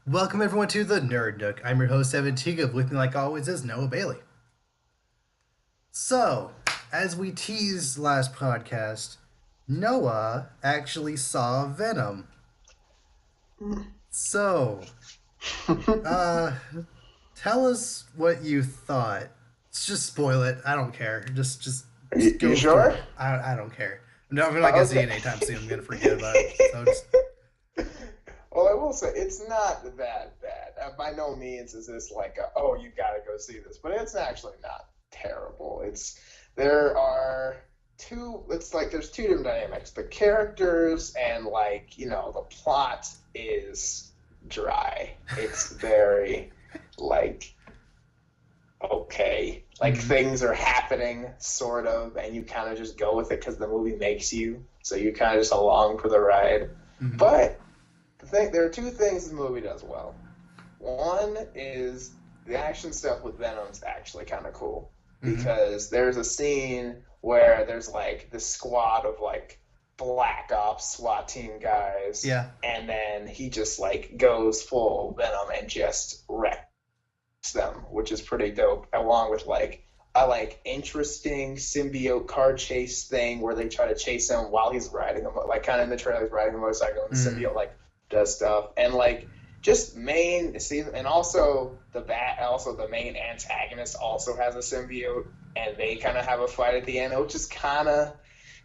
Welcome everyone to the Nerd Nook. I'm your host Evan Tiga. With me, like always, is Noah Bailey. So, as we teased last podcast, Noah actually saw Venom. So, uh, tell us what you thought. Just spoil it. I don't care. Just You go through sure? it. I don't care. No, I'm not gonna see Okay. it anytime soon. I'm gonna forget about it. So just Well, I will say it's not that bad. By no means is this like oh, you gotta go see this, but it's actually not terrible. There are two. It's like there's two different dynamics: the characters and the plot is dry. It's very like okay, like mm, things are happening sort of, and you kind of just go with it because the movie makes you. So you kind of just along for the ride. mm, But there are two things the movie does well. One is the action stuff with Venom's actually kind of cool mm, because there's a scene where there's like this squad of like black ops SWAT team guys, yeah. and then he just like goes full Venom and just wrecks them, which is pretty dope. Along with like a interesting symbiote car chase thing where they try to chase him while he's riding like kind of in the trailer he's riding a motorcycle and the Mm, symbiote like does stuff and like just main season and also the main antagonist also has a symbiote and they kind of have a fight at the end, which is kind of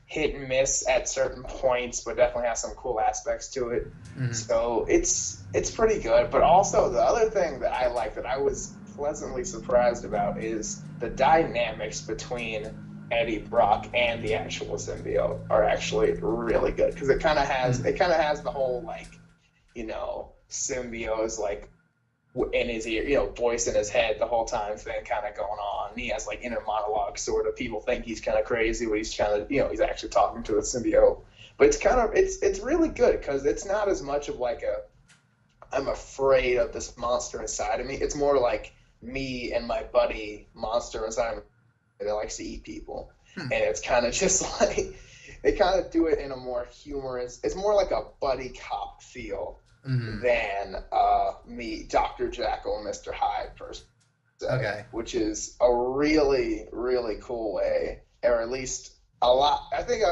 hit and miss at certain points, but definitely has some cool aspects to it. mm, So it's pretty good. But also the other thing that I like that I was pleasantly surprised about is the dynamics between Eddie Brock and the actual symbiote are actually really good because mm. it kind of has the whole symbiote's like in his ear, voice in his head the whole time thing kind of going on. And he has like inner monologue sort of. People think he's kind of crazy, but he's kind of, he's actually talking to a symbiote. But it's really good because it's not as much of like a I'm afraid of this monster inside of me. It's more like me and my buddy monster inside of me that likes to eat people, Hmm. and it's kind of just like they kind of do it in a more humorous. It's more like a buddy cop feel Mm. than me, Dr. Jekyll and Mr. Hyde per se, Okay. which is a really, really cool way, or at least a lot. I think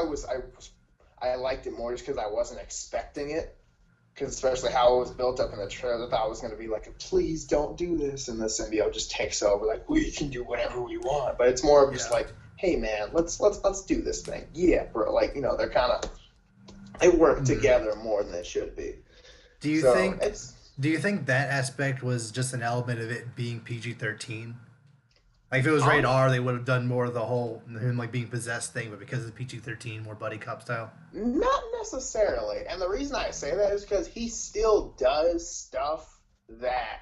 I liked it more just because I wasn't expecting it. Because especially how it was built up in the trailer, I thought it was going to be like, please don't do this, and the symbiote just takes over, like we can do whatever we want. But it's more of just Yeah. like, hey man, let's do this thing, yeah, bro. Like they're kind of they work Mm. together more than they should be. Do you So think it's do you think that aspect was just an element of it being PG-13? Like if it was rated um R, they would have done more of the whole him like being possessed thing, but because it's PG-13, more buddy cop style. not necessarily. And the reason I say that is because he still does stuff that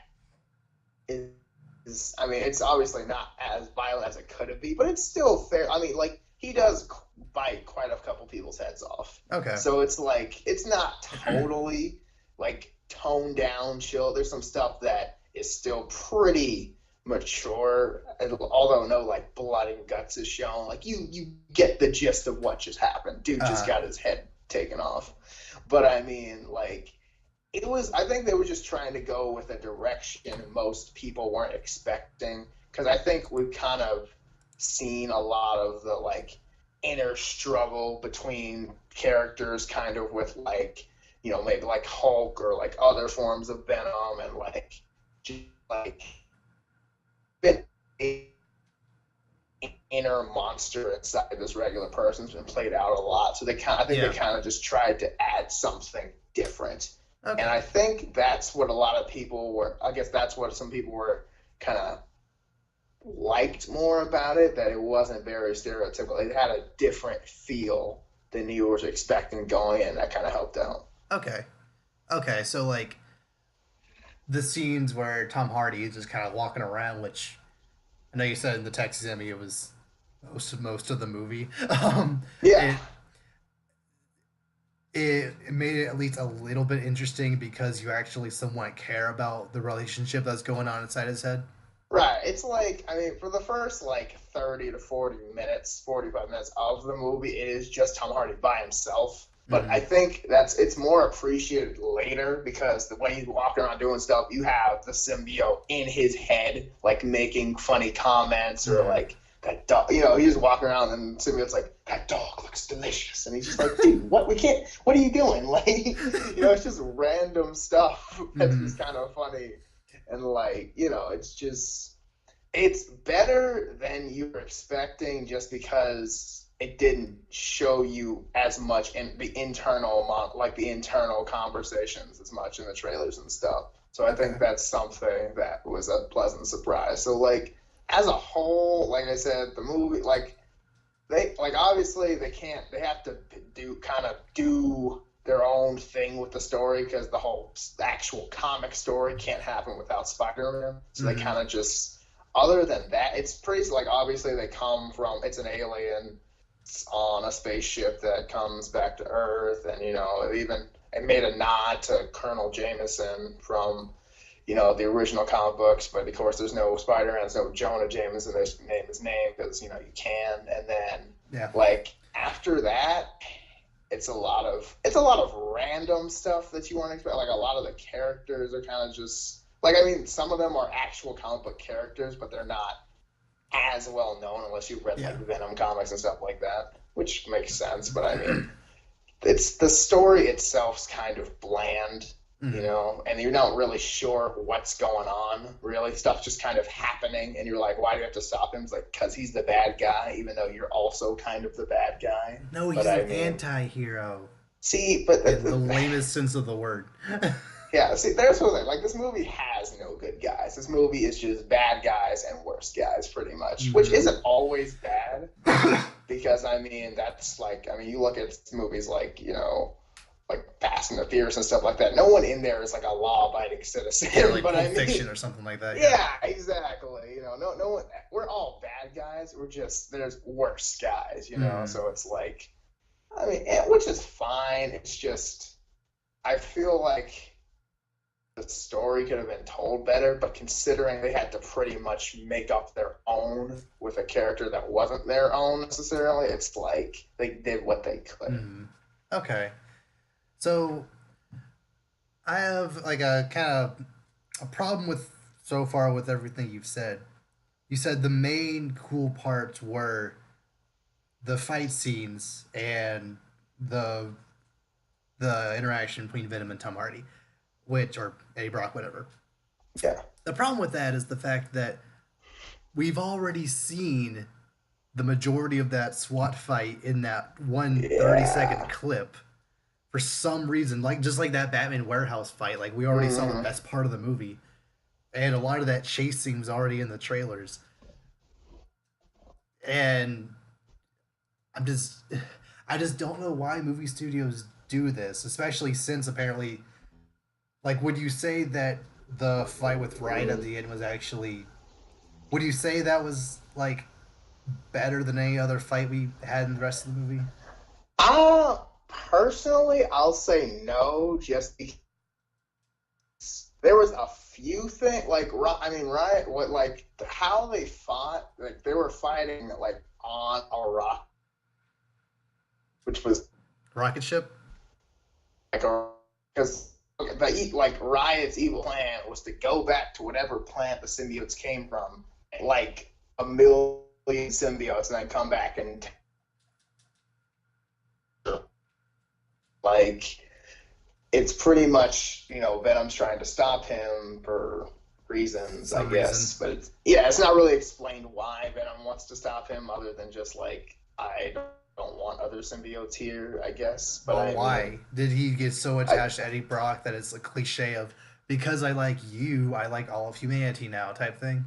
is, I mean, it's obviously not as violent as it could have been, but it's still fair. I mean, like, he does bite quite a couple people's heads off. Okay. So it's like, it's not totally like toned down, chill. There's some stuff that is still pretty mature, although no like blood and guts is shown. Like you get the gist of what just happened. Dude just Uh. got his head taken off. But I mean, like I think they were just trying to go with a direction most people weren't expecting because I think we've kind of seen a lot of the like inner struggle between characters kind of with like maybe like Hulk or like other forms of Venom and like just like inner monster inside this regular person's been played out a lot. So I think they Yeah. kind of just tried to add something different. And Okay. I think that's what a lot of people were. I guess that's what some people were kind of liked more about it. That it wasn't very stereotypical. It had a different feel than you were expecting going in. That kind of helped out. Okay. Okay. So like the scenes where Tom Hardy is just kind of walking around, which I know you said in the Texas Emmy it was most of the movie. Yeah, It it made it at least a little bit interesting because you actually somewhat care about the relationship that's going on inside his head. right. It's like, I mean, for the first like 30 to 40 minutes, 45 minutes of the movie, it is just Tom Hardy by himself. But I Mm-hmm. think it's more appreciated later because the way he's walking around doing stuff, you have the symbiote in his head, like making funny comments or Mm-hmm. like that dog. You know, he's walking around and the symbiote's like, that dog looks delicious, and he's just like, dude, what? We can't. What are you doing? Like, it's just random stuff that's Mm-hmm. just kind of funny, and like, it's better than you were expecting just because it didn't show you as much in the internal like the internal conversations as much in the trailers and stuff. So I think Okay. that's something that was a pleasant surprise. So like as a whole, like I said, the movie they like obviously they have to do their own thing with the story because the whole actual comic story can't happen without Spider-Man. So they Mm-hmm. kind of just other than that, it's pretty like obviously they come from it's an alien on a spaceship that comes back to Earth, and it made a nod to Colonel Jameson from the original comic books, but of course there's no Spider-Man, there's no Jonah Jameson, there's name his name because you can, and then Yeah. like after that, it's a lot of random stuff that you weren't expecting. Like a lot of the characters are kind of just like I mean, some of them are actual comic book characters, but they're not as well known unless you've read Yeah. like Venom comics and stuff like that, which makes sense. But I mean, it's the story itself's kind of bland, Mm-hmm. and you're not really sure what's going on. Really, stuff just kind of happening, and you're like, why do you have to stop him? It's like because he's the bad guy, even though you're also kind of the bad guy. No, But he's I an mean, anti-hero see, but in the lamest sense of the word. yeah, see, there's what like this movie has no good guys. This movie is just bad guys and worse guys, pretty much, which Mm-hmm. isn't always bad because I mean that's like I mean you look at movies like like Fast and the Furious and stuff like that. No one in there is like a law-abiding Yeah, citizen, like but I Pulp mean, Fiction or something like that. Yeah. yeah, exactly. No one. We're all bad guys. We're just there's worse guys, Mm-hmm. So it's like, I mean, which is fine. It's just I feel like the story could have been told better, but considering they had to pretty much make up their own with a character that wasn't their own necessarily, it's like they did what they could. Mm-hmm. Okay. So I have like a kind of a problem with so far with everything you've said. You said the main cool parts were the fight scenes and the the interaction between Venom and Tom Hardy, which or Eddie Brock, whatever. Yeah. The problem with that is the fact that we've already seen the majority of that SWAT fight in that one 30-second Yeah. clip for some reason, like just like that Batman warehouse fight, like we already saw the Hmm. best part of the movie, and a lot of that chase scene was already in the trailers. And I'm just, I just don't know why movie studios do this, especially since apparently, like, would you say that the fight with Ryan at the end was actually? Would you say that was like better than any other fight we had in the rest of the movie? Personally, I'll say no, just because there was a few things like I mean, right? What like how they fought? Like they were fighting like on a rock, which was Rocket ship. like a because like Riot's evil plan was to go back to whatever planet the symbiotes came from, like a million symbiotes, and then come back and like it's pretty much Venom's trying to stop him for reasons, I Some reason. guess. But it's not really explained why Venom wants to stop him, other than just like I don't want other symbiotes here, I guess. But Well, I mean, why did he get so I attached to Eddie Brock that it's a cliche of because I like you, I like all of humanity now type thing?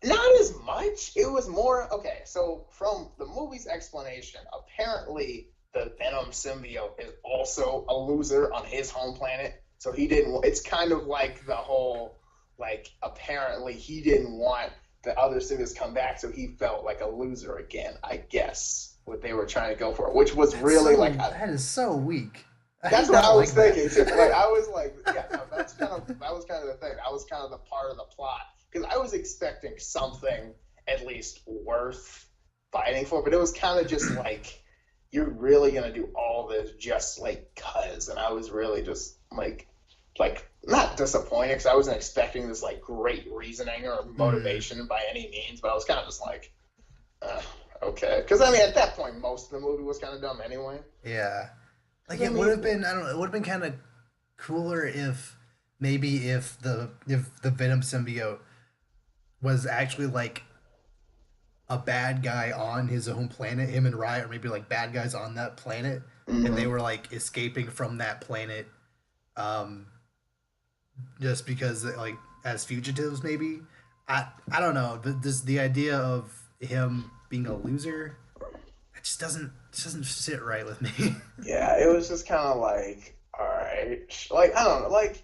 not as much. It was more okay. So from the movie's explanation, apparently the Venom symbiote is also a loser on his home planet. So he didn't. It's kind of like the whole like apparently he didn't want the other symbiotes come back, so he felt like a loser again. I guess what they were trying to go for, which was really like That is so weak. I that's did what not I was like that. thinking too. Like I was like, yeah, no, that was kind of the thing. That was kind of the part of the plot because I was expecting something at least worth fighting for, but it was kind of just like you're really gonna do all this just like cuz, and I was really just like not disappointed because I wasn't expecting this like great reasoning or Mm, motivation by any means, but I was kind of just like, uh, okay, because I mean at that point most of the movie was kind of dumb anyway. yeah. Like Because I it would mean, have been, I don't know, it would have been kind of cooler if maybe if the Venom symbiote was actually like a bad guy on his own planet, him and Riot, or maybe like bad guys on that planet, and they mm-hmm. were like escaping from that planet, um, just because like as fugitives, maybe. I don't know. The idea of him being a loser, it just doesn't sit right with me. Yeah, it was just kind of like, all right, like I don't know, like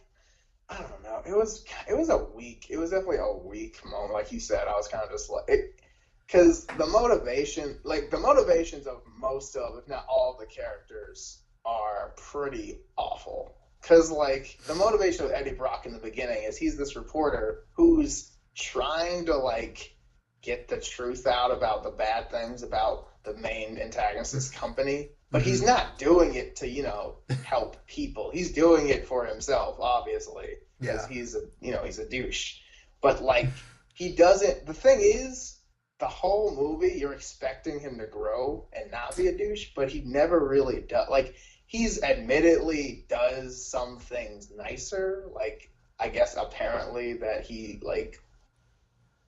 I don't know. It was a weak. It was definitely a weak moment. Like you said, I was kind of just like it, because the motivations of most of, if not all, of the characters are pretty awful. Because like the motivation of Eddie Brock in the beginning is he's this reporter who's trying to like get the truth out about the bad things about the main antagonist's company, but he's Hmm. not doing it to help people. He's doing it for himself, obviously, because Yeah. he's a douche. But like he doesn't. The thing is, the whole movie you're expecting him to grow and not be a douche, but he never really does. Like he's admittedly does some things nicer. Like I guess apparently that he like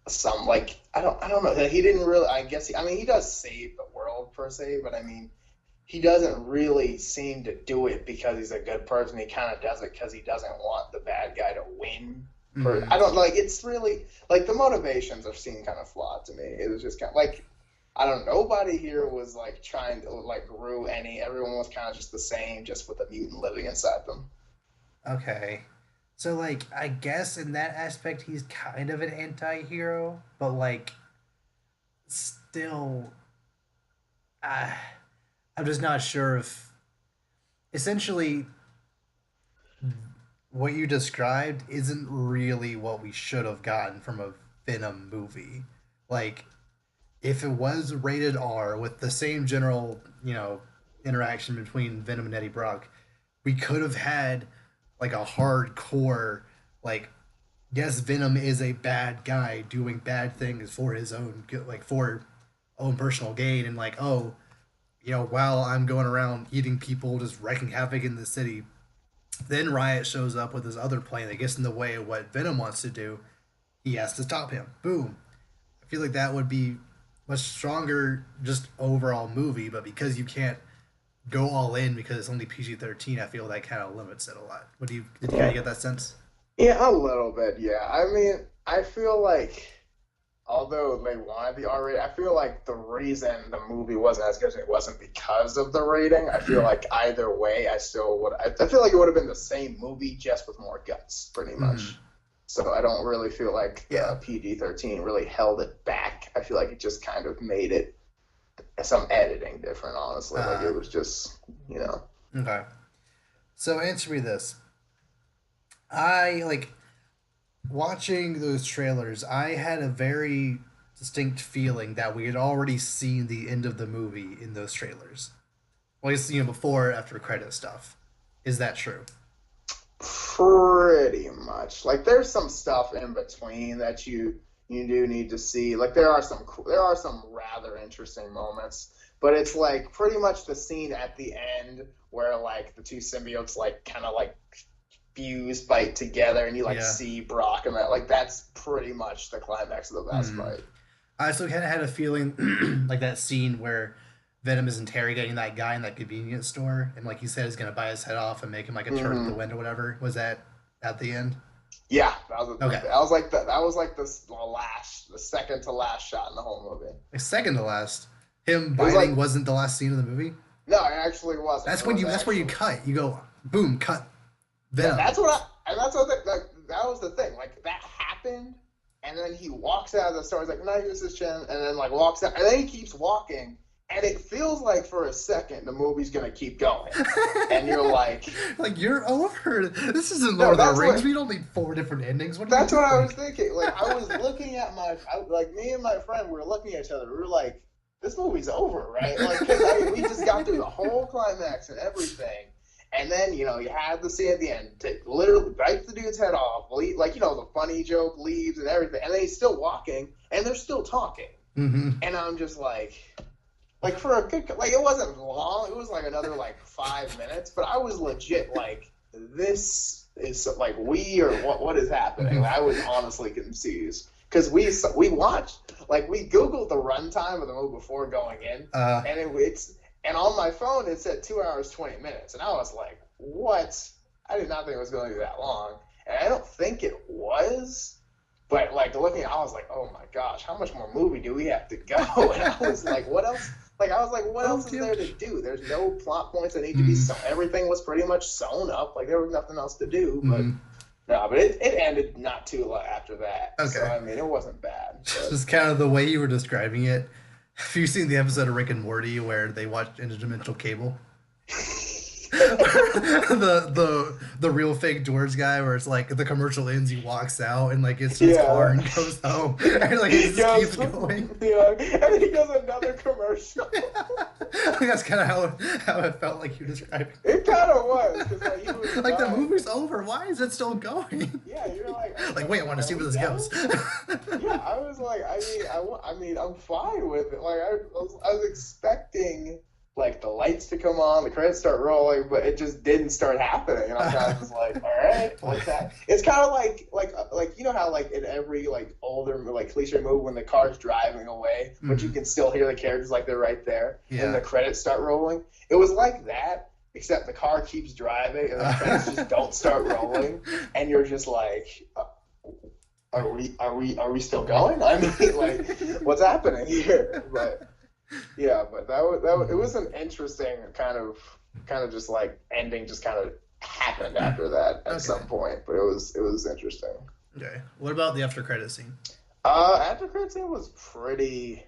some like I don't know that he didn't really. I guess I mean he does save the world per se, but I mean he doesn't really seem to do it because he's a good person. He kind of does it because he doesn't want the bad guy to win. Hmm. I don't like. It's really like the motivations have seemed kind of flawed to me. It was just kind of like I don't know. Nobody here was like trying to like grew any. Everyone was kind of just the same, just with a mutant living inside them. Okay. So like I guess in that aspect he's kind of an anti-hero, but like still uh, I'm just not sure if essentially what you described isn't really what we should have gotten from a Venom movie. Like if it was rated R with the same general, interaction between Venom and Eddie Brock, we could have had like a hardcore like yes, Venom is a bad guy doing bad things for his own like for own personal gain and like oh, while I'm going around eating people just wreaking havoc in the city, then Riot shows up with his other plan that gets in the way of what Venom wants to do. He has to stop him. Boom. I feel like that would be much stronger just overall movie, but because you can't go all in because it's only PG-13, I feel that kind of limits it a lot. What do you did you kind of get that sense? Yeah, a little bit. Yeah, I mean, I feel like although they wanted the R rating, I feel like the reason the movie wasn't as good as it wasn't because of the rating. I feel like either way, I still would. I feel like it would have been the same movie just with more guts, pretty Mm-hmm. much. So I don't really feel like Yeah. the PG-13 really held it back. I feel like it just kind of made it some editing different. Honestly, like Uh, it was just okay. So answer me this: I like watching those trailers. I had a very distinct feeling that we had already seen the end of the movie in those trailers. Well, at least before or after credit stuff. Is that true? pretty much. Like there's some stuff in between that you do need to see. Like there are some rather interesting moments, but it's like pretty much the scene at the end where like the two symbiotes like kind of like fuse fight together and you like Yeah. see Brock and that like that's pretty much the climax of the best Hmm. fight. I also kind of had a feeling like that scene where Venom is interrogating that guy in that convenience store, and like he said, he's gonna buy his head off and make him like a turd at the Hmm. wind or whatever. Was that at the end? Yeah, Okay, that was like the second to last shot in the whole movie. like second to last. Him It was biting like wasn't the last scene of the movie. no, it actually wasn't. That's It when was you. That's where you actually cut. You go boom, cut Venom. that's what and that's what that was the thing. Like that happened, and then he walks out of the store. He's like, "No, use this chin," and then like walks out, and then he keeps walking, and it feels like for a second the movie's gonna keep going, and you're like, Like you're over. This isn't "No, Lord of the Rings. We don't need four different endings. What are you that's what I doing? was thinking." Like I was looking at like me and my friend, we were looking at each other. We were like. this movie's over, right? Like, because I mean, we just got through the whole climax and everything, and then you had the scene at the end to literally bite the dude's head off, like the funny joke leaves and everything, and then he's still walking and they're still talking, and I'm just like for a good, like it wasn't long, it was like another like 5 minutes, but I was legit like, this is like what is happening? I was honestly confused. Because we watched, like, we Googled the runtime of the movie before going in, and on my phone it said 2 hours 20 minutes, and I was like, what? I did not think it was going to be that long, and I don't think it was. But like looking, I was like, oh my gosh, how much more movie do we have to go? And I was like, what else? Like I was like, what else is there to do? There's no plot points that need to be sewn. Everything was pretty much sewn up. Like there was nothing else to do, but. No, but it ended not too long after that. Okay. So, I mean, it wasn't bad. But... Just kind of the way you were describing it. Have you seen the episode of Rick and Morty where they watch interdimensional cable? the real fake George guy where it's like the commercial ends, he walks out and like it's his car and goes home and like he just keeps going. Yeah, and then he does another commercial. That's kind of how it felt like you described it. It kind of was because like he was like the movie's over. Why is it still going? Yeah, you're like wait, I want to see where this goes. Yeah, I was like, I mean, I'm fine with it. Like I was expecting. Like the lights to come on, the credits start rolling, but it just didn't start happening, and I'm kind of just like, all right, what's that? It's kind of like you know how like in every like older like cliche movie when the car's driving away, but you can still hear the characters like they're right there, and the credits start rolling. It was like that, except the car keeps driving and the credits just don't start rolling, and you're just like, are we still going? I mean, like, what's happening here? But. Yeah, but that was it was an interesting kind of just like ending just kind of happened after that at some point, but it was interesting. Okay. What about the after credit scene? After credit scene was pretty.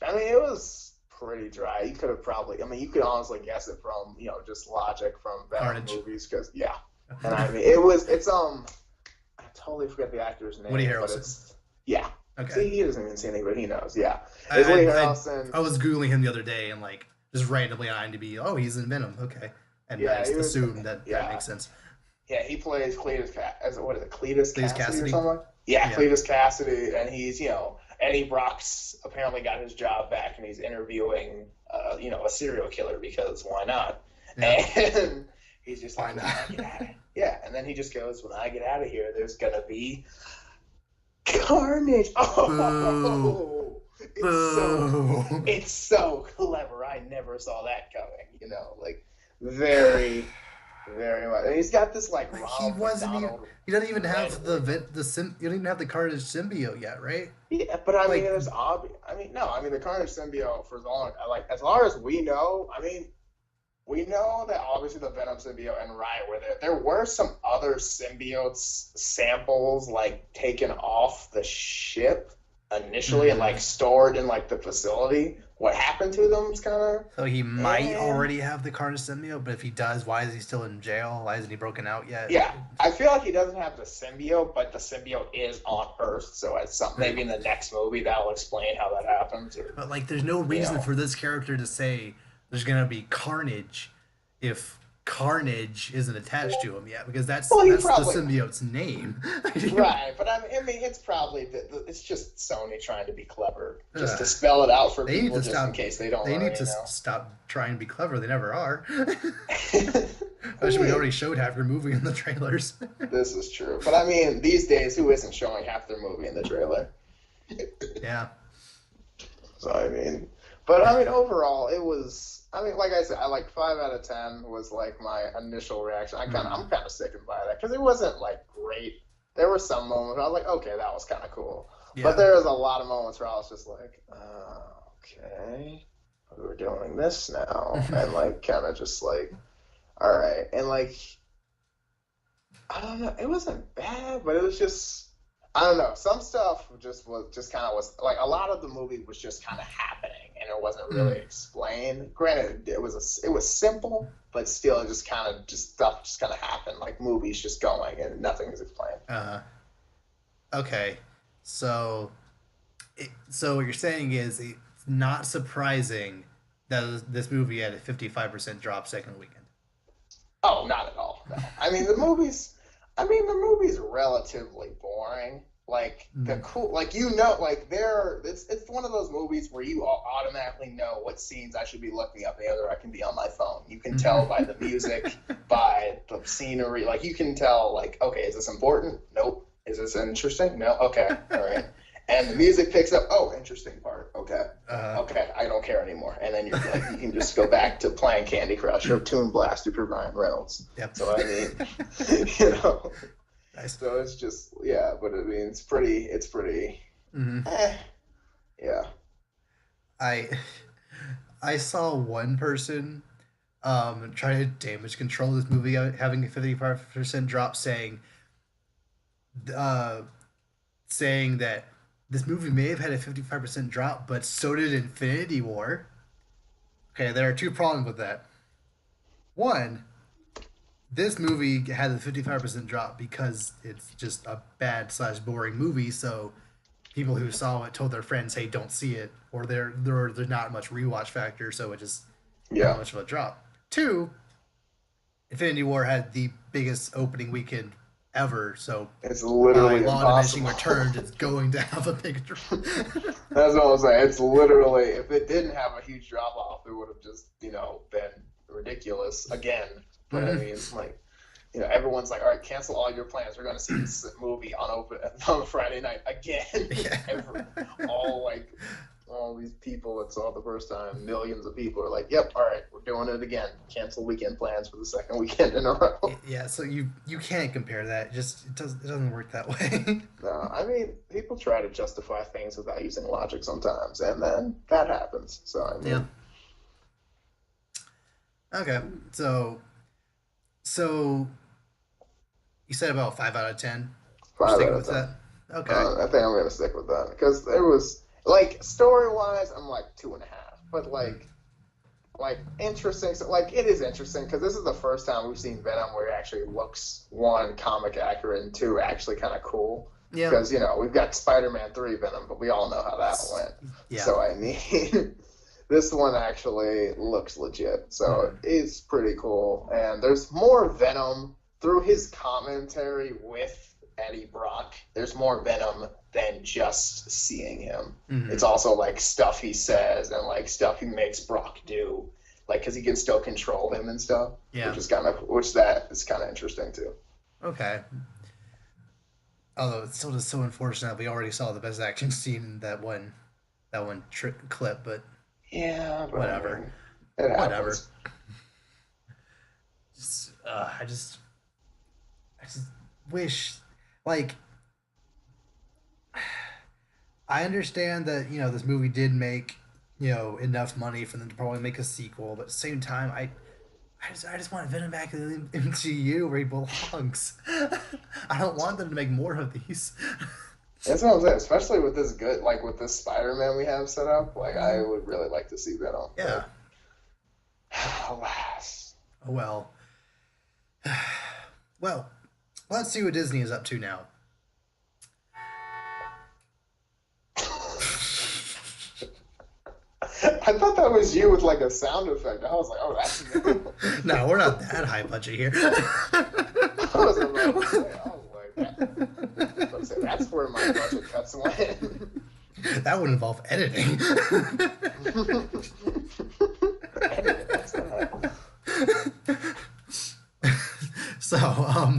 I mean, it was pretty dry. You could have probably. I mean, you could honestly guess it from just logic from Venom movies because and I mean it's I totally forget the actor's name. Woody Harrelson. Okay. See, he doesn't even see anybody, but he knows. Yeah. I was Googling him the other day and like just randomly on IMDb. Oh, he's in Venom. Okay. And I just assumed that makes sense. Yeah, he plays Cletus Cassidy or something? Yeah, Cletus Cassidy, and he's, Eddie Brock's apparently got his job back, and he's interviewing, a serial killer because why not? Yeah. And he's just like, when I get out of here. Yeah, and then he just goes, when I get out of here, there's gonna be carnage. Oh, it's so clever. I never saw that coming. Like very, very much. And he's got this like. He doesn't even have you don't even have the Carnage symbiote yet, right? Yeah, but I mean, there's obvious. I mean, no. I mean, the Carnage symbiote for as long as we know. I mean. We know that obviously the Venom symbiote and Riot were there. There were some other symbiotes samples like taken off the ship initially and like stored in like the facility. What happened to them is kind of. So he might already have the Carnage symbiote, but if he does, why is he still in jail? Why isn't he broken out yet? Yeah, I feel like he doesn't have the symbiote, but the symbiote is on Earth, so it's maybe in the next movie that'll explain how that happens. But like, there's no reason for this character to say. There's going to be Carnage if Carnage isn't attached to him yet, because that's the symbiote's name. Right, but I mean, it's probably it's just Sony trying to be clever, just to spell it out for people, just in case they don't. They need to stop trying to be clever. They never are. Especially we already showed half your movie in the trailers. This is true, but I mean, these days, who isn't showing half their movie in the trailer? Yeah. So I mean. But I mean, overall, it was. I mean, like I said, 5 out of 10 was like my initial reaction. I'm kind of sickened by that because it wasn't like great. There were some moments where I was like, okay, that was kind of cool. Yeah. But there was a lot of moments where I was just like, okay, we're doing this now, and like kind of just like, all right, and like, I don't know, it wasn't bad, but it was just. I don't know. Some stuff was like a lot of the movie was just kind of happening, and it wasn't really explained. Granted, it was simple, but still, stuff just kind of happened. Like movies just going, and nothing is explained. Okay, so what you're saying is not surprising that this movie had a 55% drop second weekend. Oh, not at all. No. I mean the movie's relatively boring. Like the Mm. cool, like like it's one of those movies where you automatically know what scenes I should be looking up the other I can be on my phone. You can tell by the music, by the scenery. Like you can tell, like, okay, is this important? Nope. Is this interesting? No. Okay. All right. And the music picks up. Oh, interesting part. Okay. uh, Okay, I don't care anymore. And then you're like, you can just go back to playing Candy Crush or Toon Blast for Ryan Reynolds. yep. So I mean, you know, Nice. so it's just yeah. But I mean, it's pretty. Hmm. Eh, yeah. I I saw one person try to damage control this movie having a 55% drop, uh, saying that this movie may have had a 55% drop, but so did Infinity War. Okay, there are two problems with that. One, this movie had a 55% drop because it's just a bad slash boring movie. So people who saw it told their friends, "Hey, don't see it," or there's not much rewatch factor, so it just not Yeah. much of a drop. Two, Infinity War had the biggest opening weekend ever, so It's by literally law of diminishing impossible. returns, it's going to have a big drop. That's what I'm saying. It's literally, if it didn't have a huge drop off, it would have just, been ridiculous again. But I Mhm. mean, like, everyone's like, all right, cancel all your plans. We're going to see this movie on Friday night again. Yeah. All like, all these people that saw it the first time, millions of people are like, yep, all right, we're doing it again. Cancel weekend plans for the second weekend in a row. Yeah, so you can't compare that. It doesn't work that way. No, I mean, people try to justify things without using logic sometimes, and then that happens. So, I Yeah. mean, Okay. So you said about 5 out of 10. You're five sticking out of with 10. that? Okay. I think I'm gonna stick with that because it was like story wise, I'm like 2.5, but Mm. like interesting. So like it is interesting because this is the first time we've seen Venom where it actually looks one comic accurate and two actually kind of cool. Yeah. Because we've got Spider-Man 3 Venom, but we all know how that went. Yeah. So I mean, this one actually looks legit. So Mhm. it's pretty cool, and there's more Venom through his commentary with Eddie Brock. There's more Venom than just seeing him. Mhm. It's also like stuff he says and like stuff he makes Brock do, like because he can still control him and stuff, Yeah. which that is kind of interesting too. Okay. Although it's still just so unfortunate we already saw the best action scene in that one clip, but Yeah, but I whatever. mean, it Whatever. happens. Just, I just wish, like, I understand that this movie did make enough money for them to probably make a sequel, but at the same time, I just want Venom back in the MCU where he belongs. I don't want them to make more of these. That's what I'm saying, especially with this like with this Spider-Man we have set up. Like, I Mhm. would really like to see Venom, Yeah. but alas. Oh well. Well, let's see what Disney is up to now. I thought that was you with like a sound effect. I was like, oh, that's new. No, we're not that high budget here. I was about to say, that's where my budget cuts went. That would involve editing. That's not- So,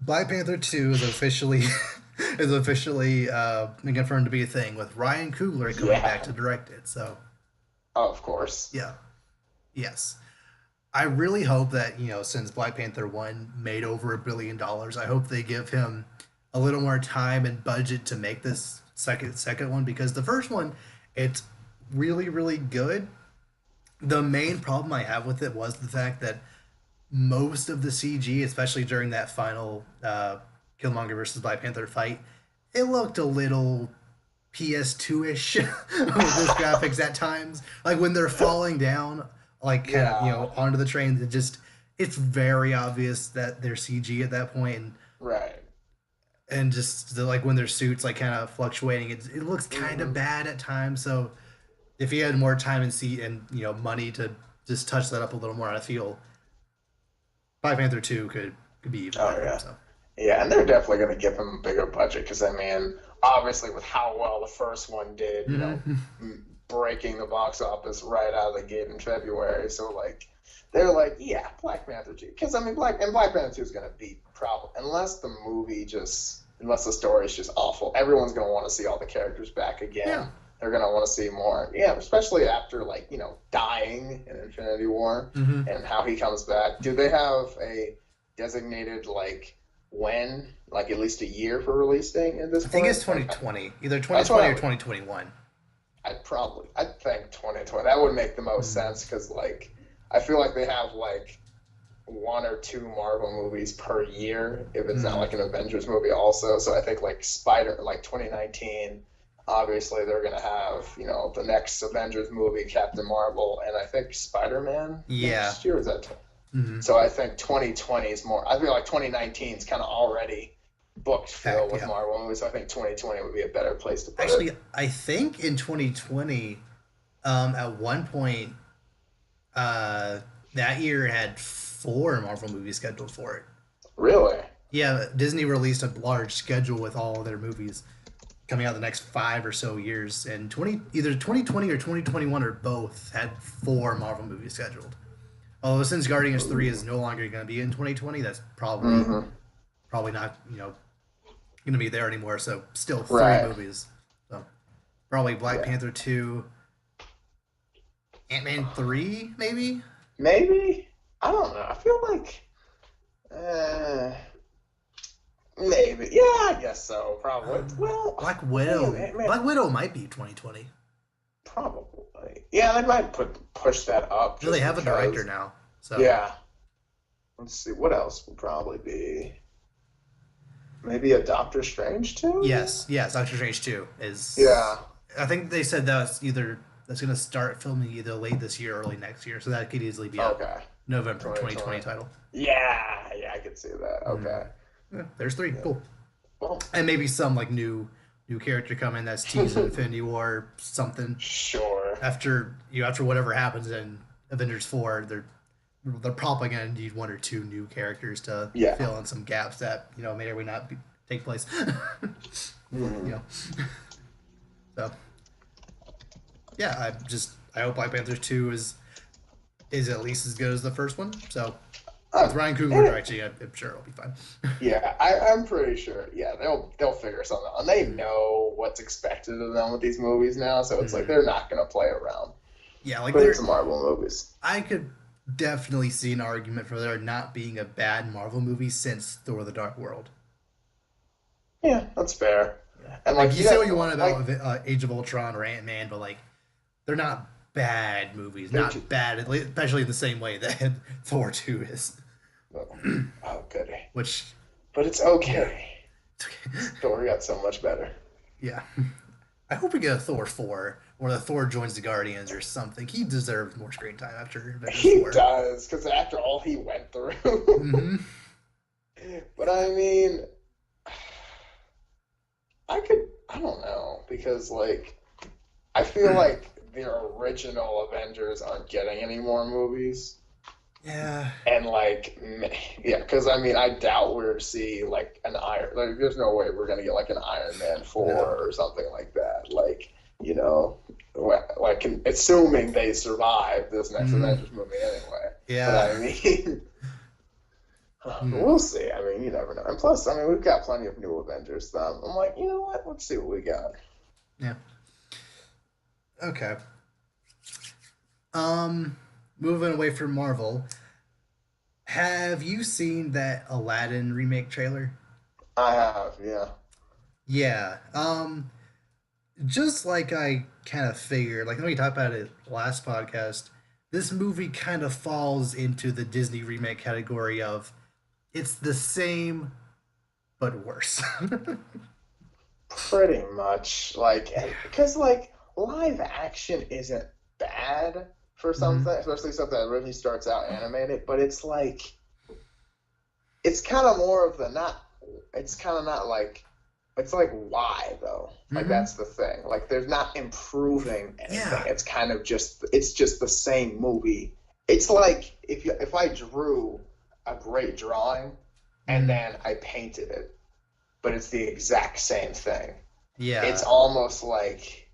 Black Panther 2 is officially been confirmed to be a thing with Ryan Coogler coming Yeah. back to direct it. So, Oh, of course. yeah, yes. I really hope that since Black Panther 1 made over $1 billion, I hope they give him a little more time and budget to make this second one, because the first one, it's really really good. The main problem I have with it was the fact that most of the CG, especially during that final Killmonger versus Black Panther fight, it looked a little PS2-ish with those graphics at times. Like when they're falling down, like kind of Yeah. onto the train, it's very obvious that they're CG at that point, and Right. and just like when their suits like kind of fluctuating, it looks kind of Hmm. bad at times. So if he had more time and seat and money to just touch that up a little more, I feel Black Panther 2 could be even Oh better. yeah. So Yeah, and they're definitely going to give him a bigger budget because I mean, obviously with how well the first one did, mm-hmm. breaking the box office right out of the gate in February. So like, they're like, yeah, Black Panther 2, because I mean, Black Panther 2 is going to beat probably unless the movie just unless the story is just awful. Everyone's going to want to see all the characters back Yeah. again. They're going to want to see more. Yeah, especially after like dying in Infinity War Mm-hmm. and how he comes back. Do they have a designated like when, like at least a year for release date at this I think it's point? Like 2020, either that's what 2020 I or would. 2021. I'd think 2020. That would make the most Mm-hmm. sense because like I feel like they have like one or two Marvel movies per year if it's not Mm-hmm. like an Avengers movie also. So I think like like 2019. Obviously, they're gonna have the next Avengers movie, Captain Marvel, and I think Spider-Man Yeah. next year. Is that Mm-hmm. so I think 2020 is more. I feel like 2019 is kind of already booked fill Packed. with Yeah. Marvel movies. So I think 2020 would be a better place to put it. Actually, I think in 2020, at one point, uh, that year had four Marvel movies scheduled for it. Really? Yeah, Disney released a large schedule with all of their movies coming out the next 5 or so years, and either 2020 or 2021 or both had four Marvel movies scheduled. Although since Guardians 3 is no longer going to be in 2020, that's Mm-hmm. probably not going to be there anymore. So still three Right. movies. So probably Black Yeah. Panther 2, Ant-Man 3, maybe. Maybe. I don't know. I feel like uh, maybe. Yeah, I guess so. Probably. Well, Black man, Widow. man, Black Widow might be 2020. probably. Yeah, they might push that up No, they just have a director because. now. So Yeah. Let's see. What else would probably be? Maybe a Doctor Strange too. yes, Doctor Strange 2 is. Yeah. I think they said that's going to start filming either late this year or early next year. So that could easily be a Okay. November 2020 2020. title. Yeah. Yeah, I could see that. Mm. Okay. Yeah, there's three. Yeah. Cool. Well, And maybe some like new character coming that's teased in Infinity War or something. sure. After whatever happens in Avengers 4, they're probably going to need one or two new characters to Yeah. fill in some gaps that may or may not take place. you Mhm. know, so yeah, I hope Black Panther 2 is at least as good as the first one. So with Um, Ryan Coogler and directing, I'm sure it'll be fine. yeah, I'm pretty sure. Yeah, they'll figure something out, and they know what's expected of them with these movies now. So it's like Mhm. they're not gonna play around. Yeah, like But it's Marvel movies. I could definitely see an argument for there not being a bad Marvel movie since Thor: The Dark World. Yeah, that's fair. Yeah. And Like like you you say got what you want like about Age of Ultron or Ant Man, but like they're not bad movies. they're too. Not bad, especially in the same way that Thor 2 is. Oh, goody. Which, But it's yeah, okay. it's okay. Story got so much better. Yeah. I hope we get a Thor 4 or the Thor joins the Guardians or something. He deserved more screen time after Avengers He 4. does, because after all he went through. Mm-hmm. But I mean, I don't know, because like I feel like the original Avengers aren't getting any more movies. Yeah. And like, yeah, because I mean, I doubt we're see like an Iron. Like, there's no way we're gonna get like an Iron Man 4 No. or something like that. Like, like assuming they survive this next Mm-hmm. Avengers movie anyway. But Yeah. I mean, Mm. we'll see. I mean, you never know. And plus, I mean, we've got plenty of new Avengers. I'm like, you know what? Let's see what we got. Yeah. Okay. Um, Moving away from Marvel, have you seen that Aladdin remake trailer? I have, yeah. Yeah. Just like I kind of figured, like when we talked about it last podcast, this movie kind of falls into the Disney remake category of it's the same but worse. Pretty much, like, Yeah. because like live action isn't bad for Mm-hmm. something, especially something that really starts out animated. But it's like it's kind of more of the not it's kind of not like it's like why though? Like Mm-hmm. that's the thing. Like they're not improving anything. Yeah. It's kind of just the same movie. It's like if I drew a great drawing and Mm-hmm. then I painted it, but it's the exact same thing. It's Yeah. almost like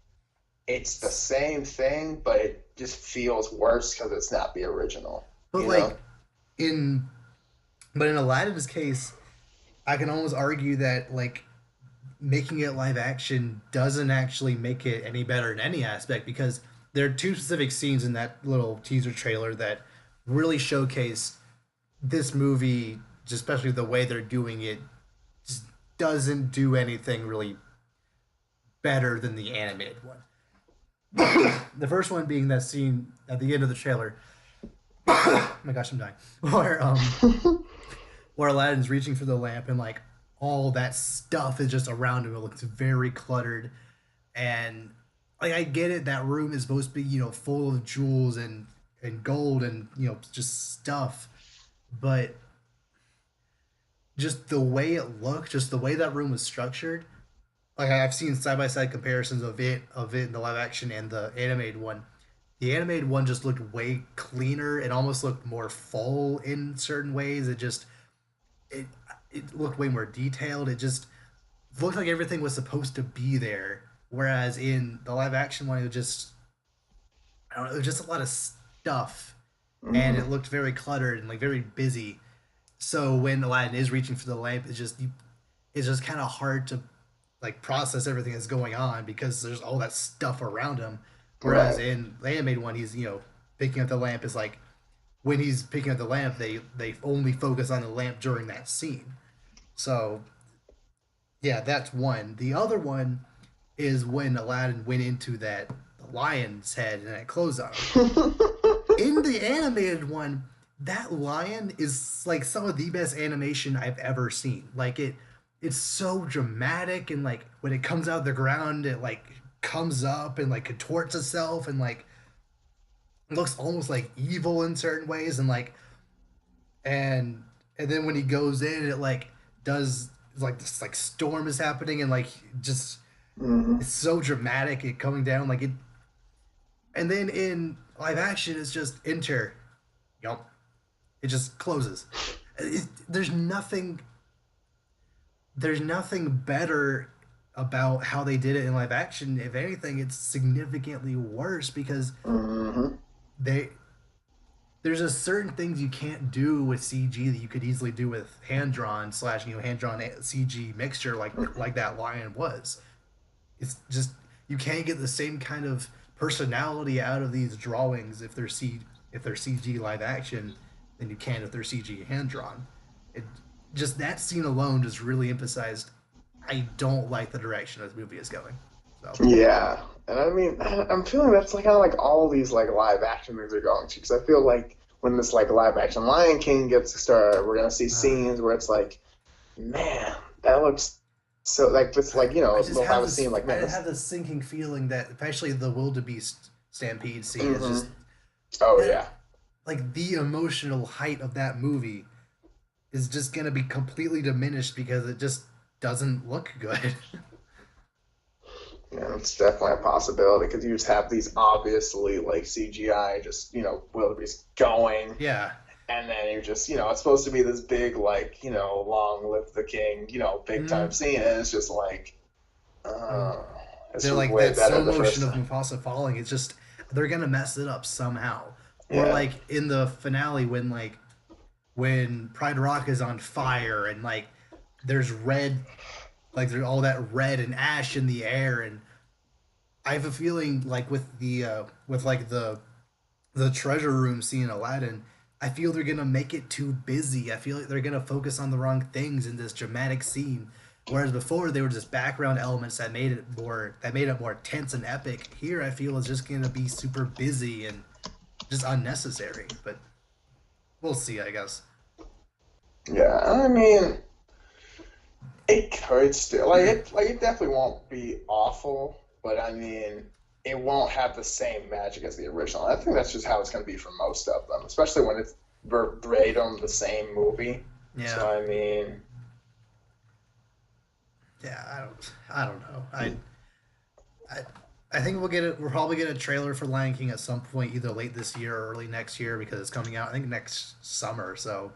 it's the same thing, but it just feels worse because it's not the original. But You know? like in but in Aladdin's case, I can almost argue that like making it live action doesn't actually make it any better in any aspect because there are two specific scenes in that little teaser trailer that really showcase this movie, especially the way they're doing it, just doesn't do anything really better than the animated one. The first one being that scene at the end of the trailer. Oh my gosh, I'm dying. Where where Aladdin's reaching for the lamp and like all that stuff is just around him. It looks very cluttered, and like I get it. That room is supposed to be full of jewels and gold and just stuff, but just the way it looked, just the way that room was structured. Like I've seen side by side comparisons of it in the live action and the animated one. The animated one just looked way cleaner. It almost looked more full in certain ways. It it looked way more detailed. It just looked like everything was supposed to be there. Whereas in the live action one, it was just I don't know, it was just a lot of stuff, and Mm-hmm. it looked very cluttered and like very busy. So when Aladdin is reaching for the lamp, it's just kind of hard to like process everything that's going on because there's all that stuff around him. Whereas Right. in the animated one, he's picking up the lamp is like when he's picking up the lamp, they only focus on the lamp during that scene. So yeah, that's one. The other one is when Aladdin went into that lion's head and it closed on him. In the animated one, that lion is like some of the best animation I've ever seen. Like it's so dramatic and like when it comes out of the ground, it like comes up and like contorts itself and like looks almost like evil in certain ways and like and and then when he goes in, it like does like this like storm is happening and like just Mm-hmm. it's so dramatic it coming down like it and then in live action it's just enter yup it just closes there's nothing better about how they did it in live action. If anything, it's significantly worse because Mm-hmm. they there's just certain things you can't do with CG that you could easily do with hand drawn slash hand drawn CG mixture like that lion was. It's just you can't get the same kind of personality out of these drawings if they're CG live action than you can if they're CG hand drawn. It just that scene alone just really emphasized I don't like the direction this movie is going. So Yeah, and I mean, I'm feeling that's like kind of like all these like live action movies are going to, because I feel like when this like live action Lion King gets started, we're gonna see uh, scenes where it's like, man, that looks so like this like they'll have a scene like I man this. have this sinking feeling that especially the wildebeest stampede scene is Hmm. just Oh that yeah, like the emotional height of that movie is just gonna be completely diminished because it just doesn't look good. yeah, it's definitely a possibility because you just have these obviously like CGI just wildebeest going, Yeah. and then you're just it's supposed to be this big like long live the king big time Mm-hmm. scene, and it's just like. And Uh, this they're was like way that better slow the motion first of time. Mufasa falling. It's just they're gonna mess it up somehow. Or Yeah. like in the finale when Pride Rock is on fire and like there's red like there's all that red and ash in the air and I have a feeling like with like the treasure room scene in Aladdin, I feel they're gonna make it too busy. I feel like they're gonna focus on the wrong things in this dramatic scene. Whereas before they were just background elements that made it more tense and epic. Here I feel it's just gonna be super busy and just unnecessary. But we'll see, I guess. Yeah, I mean, it could still it definitely won't be awful, but I mean, it won't have the same magic as the original. I think that's just how it's going to be for most of them, especially when it's verbatim the same movie. So Yeah. I mean, yeah, I don't know. I I think we'll get it. We'll probably get a trailer for Lion King at some point, either late this year or early next year, because it's coming out. I think next summer. So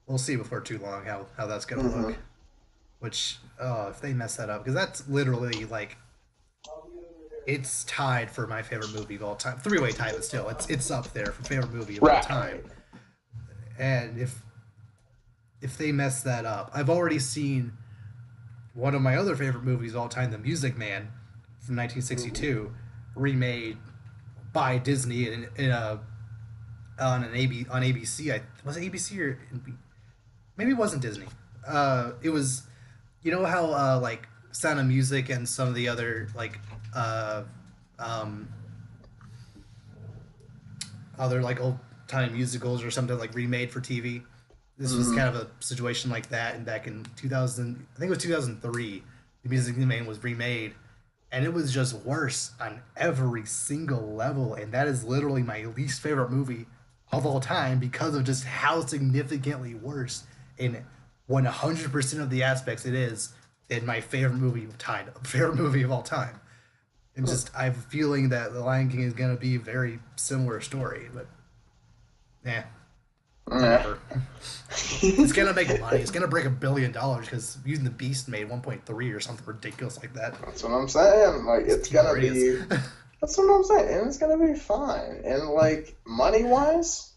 we'll see before too long how that's gonna look. Hmm. Which, if they mess that up, because that's literally like it's tied for my favorite movie of all time. Three-way tie, but still, it's up there for favorite movie of all time. Right. And if they mess that up, I've already seen one of my other favorite movies of all time, The Music Man, from Hmm. 1962, remade by Disney in a on ABC. Was it ABC or maybe it wasn't Disney. It was, you know how like Sound of Music and some of the other like uh, um, other like old time musicals or something like remade for TV. This was Hmm. kind of a situation like that, and back in 2000, I think it was 2003, The Music Man was remade, and it was just worse on every single level, and that is literally my least favorite movie of all time because of just how significantly worse in 100% of the aspects it is than my favorite movie of all time. And just I have a feeling that The Lion King is going to be a very similar story, but yeah, Yeah. whatever. It's gonna make money. It's gonna break $1 billion because using the Beast made 1.3 or something ridiculous like that. That's what I'm saying. Like, It's it's gonna hilarious. be. That's what I'm saying, and it's gonna be fine. And like money wise,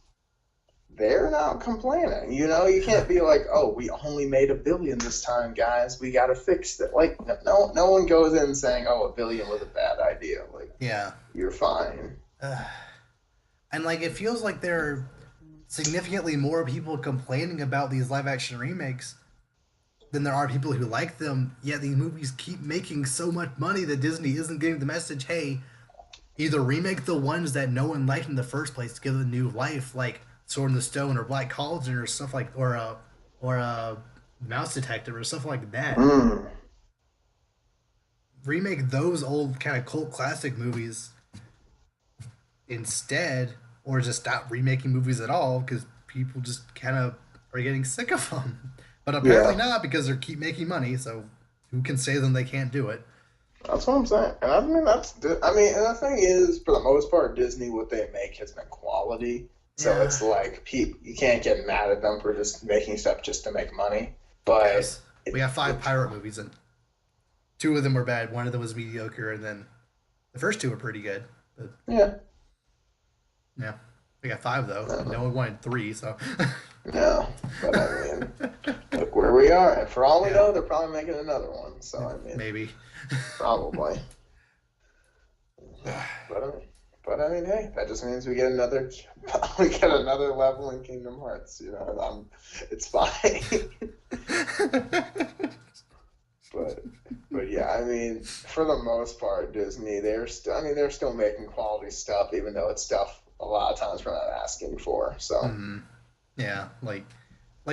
they're not complaining. You know, you can't be like, "Oh, we only made $1 billion this time, guys. We got to fix that." Like, no one goes in saying, "Oh, $1 billion was a bad idea." Like, Yeah, you're fine. and like it feels like there are significantly more people complaining about these live action remakes than there are people who like them. Yet these movies keep making so much money that Disney isn't getting the message. Hey, either remake the ones that no one liked in the first place to give them new life, like Sword in the Stone or Black Cauldron or stuff like, or a Mouse Detective or stuff like that. Mm. Remake those old kind of cult classic movies instead, or just stop remaking movies at all because people just kind of are getting sick of them. But apparently Yeah, not because they keep making money. So who can say them they can't do it? that's what I'm saying. And I mean, I mean, and the thing is, for the most part, Disney, what they make has been quality. So Yeah, it's like, you can't get mad at them for just making stuff just to make money. I But guess we it, have five it pirate movies and two of them were bad. One of them was mediocre, and then the first two were pretty good. But yeah. yeah, we got five though, and no one wanted three. So No, but I mean, look where we are, and for all we yeah, know, they're probably making another one. So I mean, maybe. probably. But I mean, hey, that just means we get another, we get another level in Kingdom Hearts. You know, and it's fine. but yeah, I mean, for the most part, Disney, I mean, they're still making quality stuff, even though it's stuff a lot of times we're not asking for. So, Hmm. Yeah, like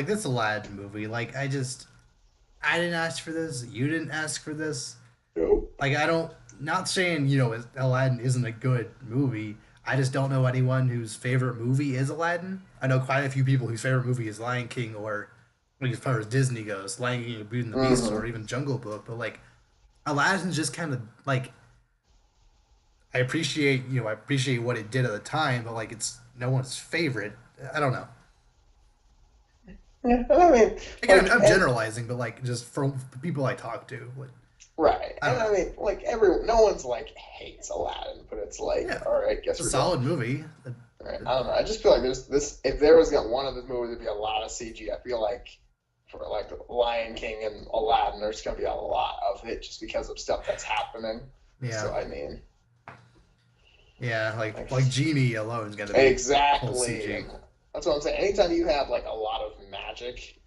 this Aladdin movie. Like I didn't ask for this. You didn't ask for this. nope. Like I don't. Not saying Aladdin isn't a good movie. I just don't know anyone whose favorite movie is Aladdin. I know quite a few people whose favorite movie is Lion King or, like, as far as Disney goes, Lion King, Beauty and the Beast, or Hmm. even Jungle Book. But like Aladdin's just kind of like I appreciate what it did at the time, but like it's no one's favorite. I don't know. Yeah, and I mean, Again, like, I'm and generalizing, but like just from people I talk to, like right, I don't and I know. mean, like, no one's like hates Aladdin, but it's like, Yeah, all right, it's guess a we're doing. solid movie. Right, I don't know. I just feel like there's this. If there was one of the movies, there'd be a lot of CG. I feel like for like Lion King and Aladdin, there's gonna be a lot of it just because of stuff that's happening. Yeah, So I mean, yeah, like, like Genie alone is gonna be full exactly, CG. and that's what I'm saying. Anytime you have like a lot of magic,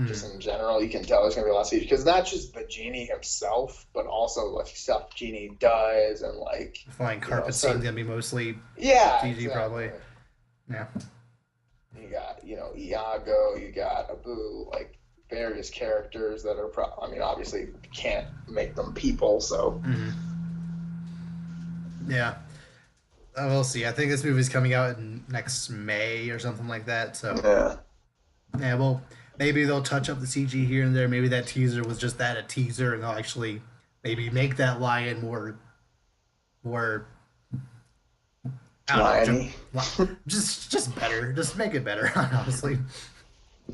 just Mm. in general, you can tell there's gonna be a lot of CG because not just the genie himself, but also like stuff genie does and like The flying you know carpet scene's certain. gonna be mostly Yeah, CG probably. exactly. Yeah, You got, Iago, you got Abu, like various characters that are I mean, obviously you can't make them people, so mm. Yeah. We'll see. I think this movie's coming out in next May or something like that. So yeah. yeah, maybe they'll touch up the CG here and there. Maybe that teaser was just that, a teaser, and they'll actually maybe make that lion more. I don't Liony. know, just better. Just make it better, honestly.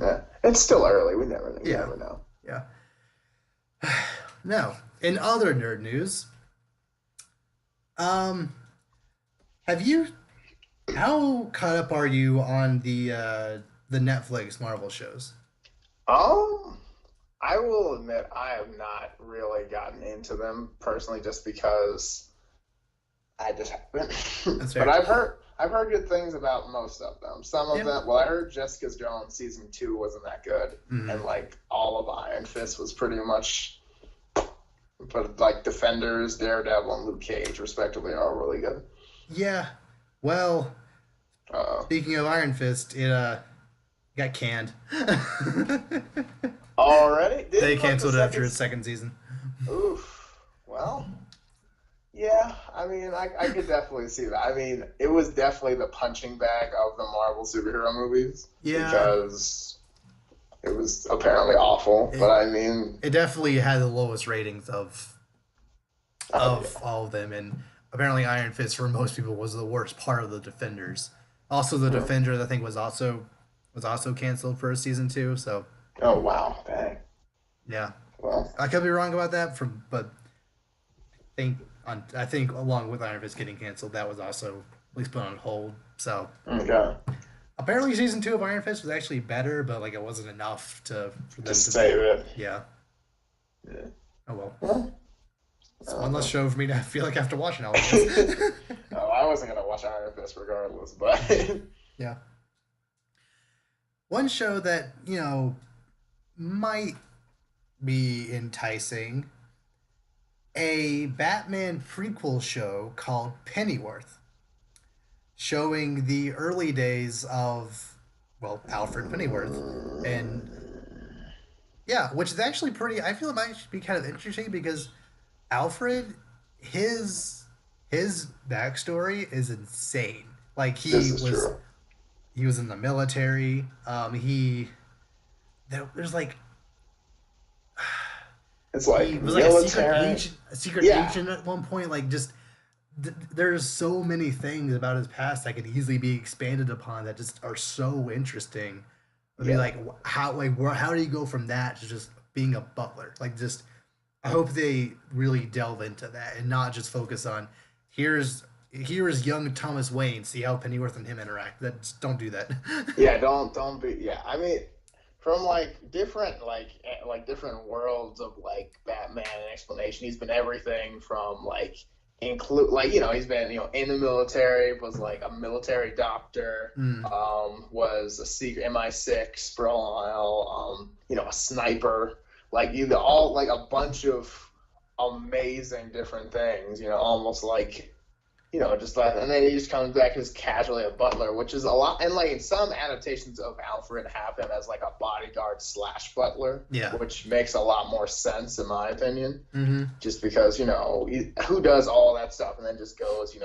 Yeah. It's still early. We never know. You Yeah, never know. yeah. Now, in other nerd news, um, have you? How caught up are you on the Netflix Marvel shows? Um, I will admit I have not really gotten into them personally, just because I just haven't. That's But fair. I've heard good things about most of them. Some of Yeah. them, well, I heard Jessica Jones season two wasn't that good, Mm. and like all of Iron Fist was pretty much. But like Defenders, Daredevil, and Luke Cage, respectively, are all really good. Yeah. Well, Uh, speaking of Iron Fist, it got canned. Already? They Didn't like the canceled it after second. its second season. Oof. Well, yeah. I mean, I could definitely see that. I mean, it was definitely the punching bag of the Marvel superhero movies Yeah. because it was apparently awful. But It I mean, it definitely had the lowest ratings of yeah, all of them, and apparently Iron Fist for most people was the worst part of the Defenders. Also, the yeah. Defenders I think was also canceled for a season two. So Oh wow, dang. yeah, Well, I could be wrong about that. But I think along with Iron Fist getting canceled, that was also at least put on hold. So okay. apparently season two of Iron Fist was actually better, but like it wasn't enough to for them Just to save it. yeah. Yeah. Oh well, Well, I it's one don't less know. show for me to feel like I have to watch now. I guess. Oh, I wasn't gonna watch Iron Fist regardless, but Yeah. One show that, might be enticing, a Batman prequel show called Pennyworth, showing the early days of, well, Alfred Pennyworth. And yeah, which is actually pretty, I feel it might be kind of interesting because Alfred, his his backstory is insane. Like this he is was true. he was in the military. There's like It's he like was like a secret military. agent, a secret Yeah, agent at one point. Like just there's so many things about his past that could easily be expanded upon that just are so interesting. I mean, yeah, like how do you go from that to just being a butler? Like just I hope they really delve into that and not just focus on here's young Thomas Wayne. See how Pennyworth and him interact. Don't do that. yeah. Don't be. Yeah, I mean, from like different like different worlds of like Batman and explanation. He's been everything from like include like he's been in the military, was like a military doctor, Mm, was a secret MI6 for a while, a sniper, like all like a bunch of amazing different things, almost like just like, and then he just comes back as casually a butler, which is a lot. And like in some adaptations of Alfred, have him as like a bodyguard slash butler, yeah. which makes a lot more sense in my opinion. Mm-hmm. Just because who does all that stuff and then just goes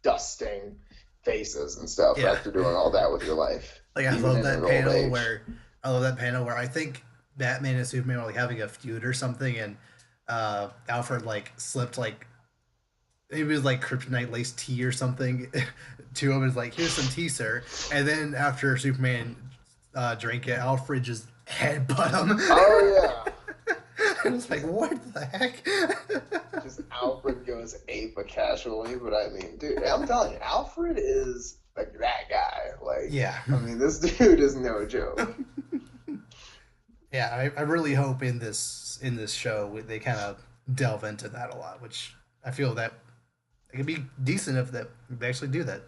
dusting faces and stuff Yeah. after doing all that with your life, Like I even love in that an old panel age. where I love that panel where I think Batman and Superman were like having a feud or something, and Alfred like slipped like maybe it was like kryptonite laced tea or something to him. Is like, here's some tea, sir. And then after Superman drank it, Alfred just headbutt Oh him. yeah. And it's like, what the heck? Just Alfred goes ape casually, but I mean, dude, I'm telling you, Alfred is like that guy. Like, Yeah. I mean, this dude is no joke. Yeah, I really hope in this show they kind of delve into that a lot, which I feel that it could be decent if they actually do that.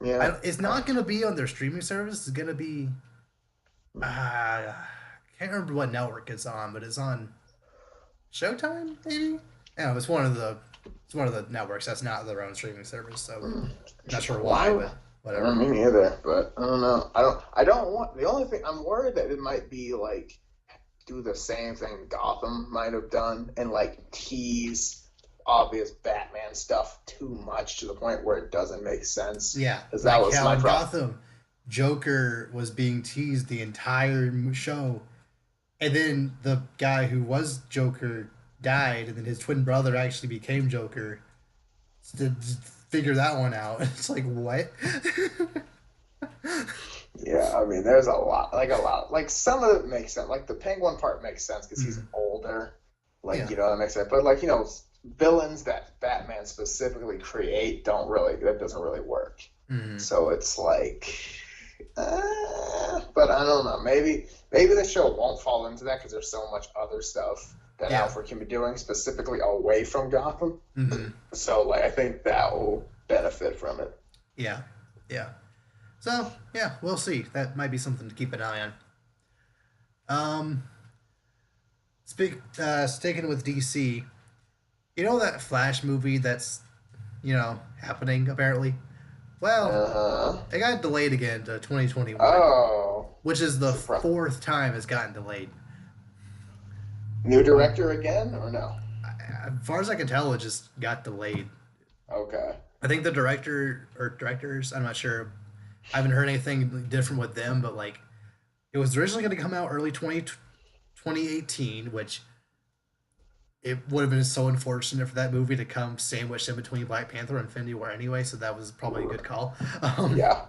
Yeah. It's not going to be on their streaming service. It's going to be I can't remember what network it's on, but it's on Showtime maybe. Yeah, it's one of the networks that's not their own streaming service. So not sure why, Why? but I whatever. don't mean either, but I don't know. I don't want. The only thing I'm worried that it might be like do the same thing Gotham might have done and like tease obvious Batman stuff too much to the point where it doesn't make sense. Yeah, Because that like was how my in problem. Gotham, Joker was being teased the entire show And then the guy who was Joker died, and then his twin brother actually became Joker. To figure that one out, it's like what? Yeah, I mean, there's a lot. Like some of it makes sense. Like the Penguin part makes sense because he's Mm, older. Like yeah, that makes sense. But like villains that Batman specifically create don't really that doesn't really work. mm, So it's like, but I don't know. Maybe the show won't fall into that because there's so much other stuff that yeah, Alfred can be doing specifically away from Gotham. mm, So like I think that will benefit from it. yeah, yeah. So yeah, we'll see. That might be something to keep an eye on. Um, sticking with DC, you know that Flash movie that's happening apparently. Well, Uh-huh. it got delayed again to 2021, Oh, which is the surprise. fourth time it's gotten delayed. New Um, director again or no? as far as I can tell, it just got delayed. Okay. I think the director or directors, I'm not sure. I haven't heard anything different with them, but like it was originally going to come out early 2018, which it would have been so unfortunate for that movie to come sandwiched in between Black Panther and Infinity War anyway, so that was probably a good call. Yeah.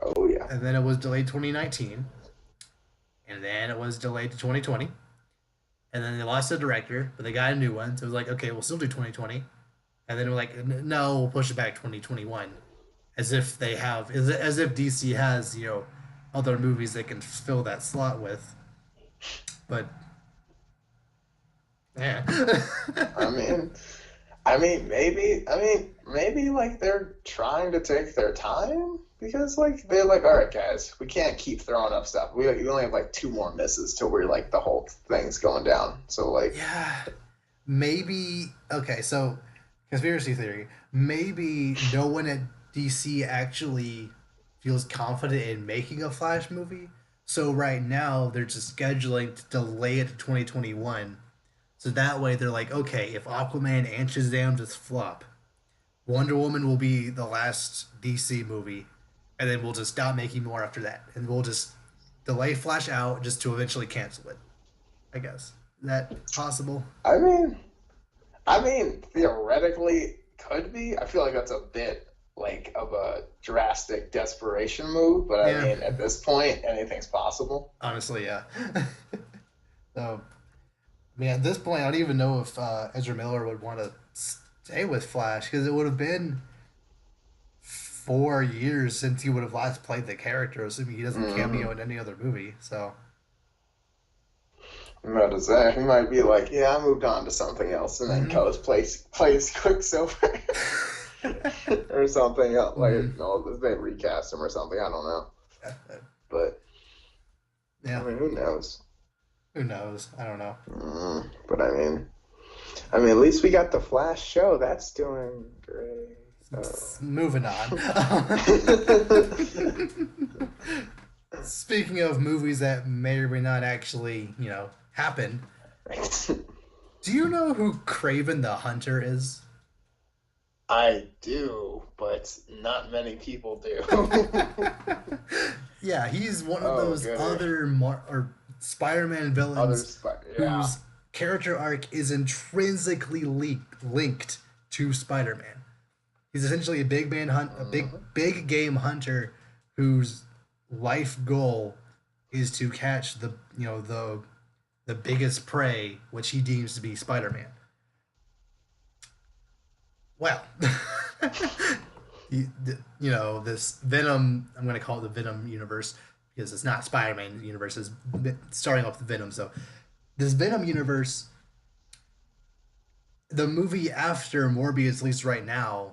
Oh yeah. And then it was delayed 2019, and then it was delayed to 2020, and then they lost the director, but they got a new one, so it was like, okay, we'll still do 2020, and then we're like, no, we'll push it back 2021, as if as if DC has other movies they can fill that slot with, but yeah. I mean, maybe like they're trying to take their time because like they're like, all right, guys, we can't keep throwing up stuff. We only have like two more misses till we're like the whole thing's going down. So like, Yeah, maybe. Okay, so conspiracy theory. Maybe no one at DC actually feels confident in making a Flash movie. So right now they're just scheduling to delay it to 2021. So that way they're like, okay, if Aquaman and Shazam just flop, Wonder Woman will be the last DC movie, and then we'll just stop making more after that, and we'll just delay Flash out just to eventually cancel it. I guess is that possible. I mean, theoretically could be. I feel like that's a bit like of a drastic desperation move, but I Yeah, mean, at this point, anything's possible. honestly, yeah. So, I mean, at this point, I don't even know if Ezra Miller would want to stay with Flash because it would have been 4 years since he would have last played the character, assuming he doesn't Hmm. cameo in any other movie. So, I'm about to say he might be like, yeah, I moved on to something else, and then mm-hmm. goes plays Quicksilver or something else. Mm-hmm. Like, no, they recast him or something. I don't know, but I Yeah, mean, who knows? who knows? I don't know. But at least we got the Flash show. That's doing great. So. Moving on. Speaking of movies that may or may not actually, happen, do you know who Craven the Hunter is? I do, but not many people do. Yeah, he's one of Oh, those goody. other or Spider-Man villains Others, but yeah. whose character arc is intrinsically linked to Spider-Man. He's essentially a Mhm. big game hunter whose life goal is to catch the biggest prey, which he deems to be Spider-Man. Well, this Venom. I'm going to call it the Venom universe because it's not Spider-Man universe. It's starting off the Venom. So this Venom universe, the movie after Morbius, at least right now,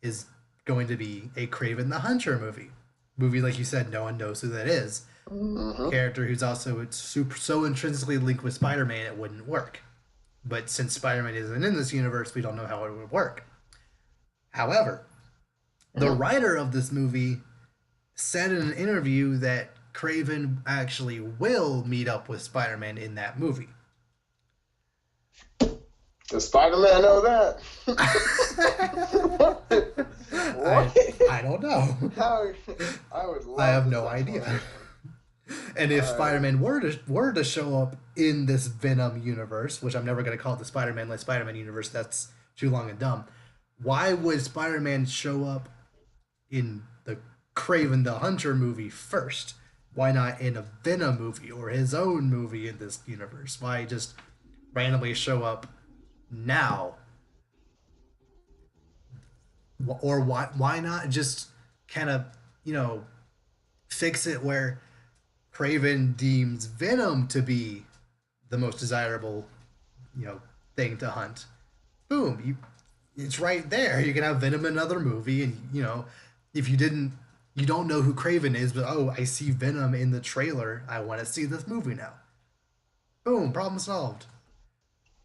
is going to be a Craven the Hunter movie. Movie like you said, no one knows who that is. Mhm. Character who's also so intrinsically linked with Spider-Man, it wouldn't work. But since Spider-Man isn't in this universe, we don't know how it would work. However, the Mhm. writer of this movie said in an interview that Craven actually will meet up with Spider-Man in that movie. Does Spider-Man know that? I What? I don't know. How? I would I have love no that idea. one. And if All right. Spider-Man were to show up in this Venom universe, which I'm never going to call it the Spider-Man universe, that's too long and dumb. Why would Spider-Man show up in the Craven the Hunter movie first? Why not in a Venom movie or his own movie in this universe? Why just randomly show up now? Or why not just kind of, you know, fix it where Craven deems Venom to be the most desirable, you know, thing to hunt. Boom, it's right there. You can have Venom in another movie, and if you don't know who Craven is, but oh, I see Venom in the trailer. I want to see this movie now. Boom, problem solved.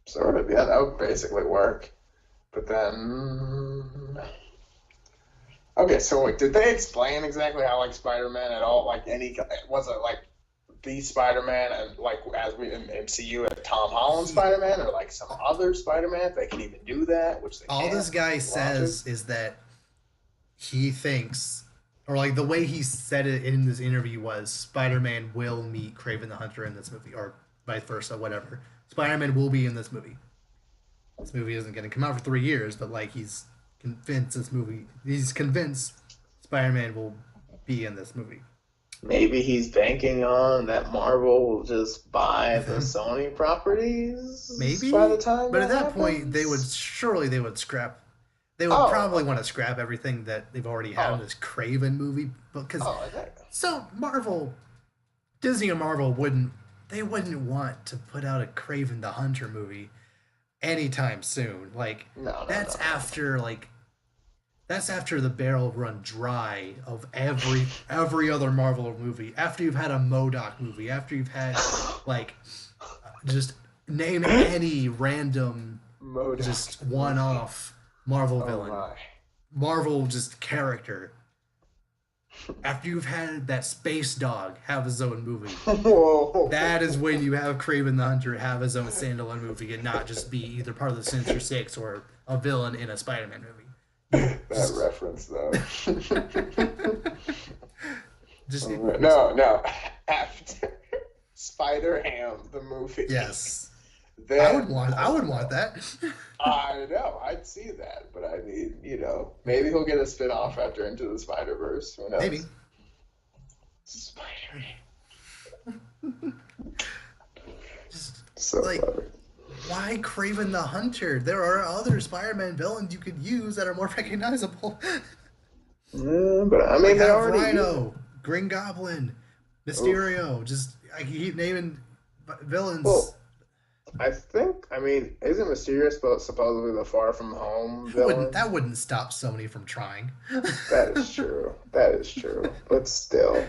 Sort of, yeah, that would basically work. But then, okay, so wait, did they explain exactly how like Spider-Man at all? Like any was it like the Spider-Man and like as we in MCU Tom Holland He, Spider-Man or like some other Spider-Man if they can even do that, which they all can't. this guy Logic. says is that he thinks, or like the way he said it in this interview was, Spider-Man will meet Craven the Hunter in this movie, or vice versa, whatever. Spider-Man will be in this movie. This movie isn't going to come out for 3 years, but like he's convinced Spider-Man will be in this movie. Maybe he's banking on that Marvel will just buy the Sony properties by the Maybe, time but at that that point happens. they would scrap. They would Oh, probably want okay. to scrap everything that they've already had in Oh, this Craven movie, because oh, okay. so Disney and Marvel wouldn't want to put out a Craven the Hunter movie anytime soon. Like No, no, that's no, no. after like that's after the barrel run dry of every other Marvel movie. After you've had a Modoc movie, after you've had like just name any random Modoc just movie. one-off Marvel Oh villain, my. Marvel just character. After you've had that space dog have his own movie, that is Whoa. when you have Craven the Hunter have his own standalone movie and not just be either part of the Sinister Six or a villain in a Spider-Man movie. You That just reference though. just No, no. After Spider Ham the movie, yes. then I would want that. I know I'd see that, but I mean, maybe he'll get a spin-off after Into the Spider-Verse. Who Maybe. knows? Spider Just so like, clever. why Craven the Hunter? There are other Spider-Man villains you could use that are more recognizable. Yeah, but I Like mean, they have already use Rhino, Green Goblin, Oof. Mysterio. Just I keep naming villains. Well, I mean, isn't Mysterio supposedly the Far From Home villain? That wouldn't stop Sony from trying. That is true. That is true. But still,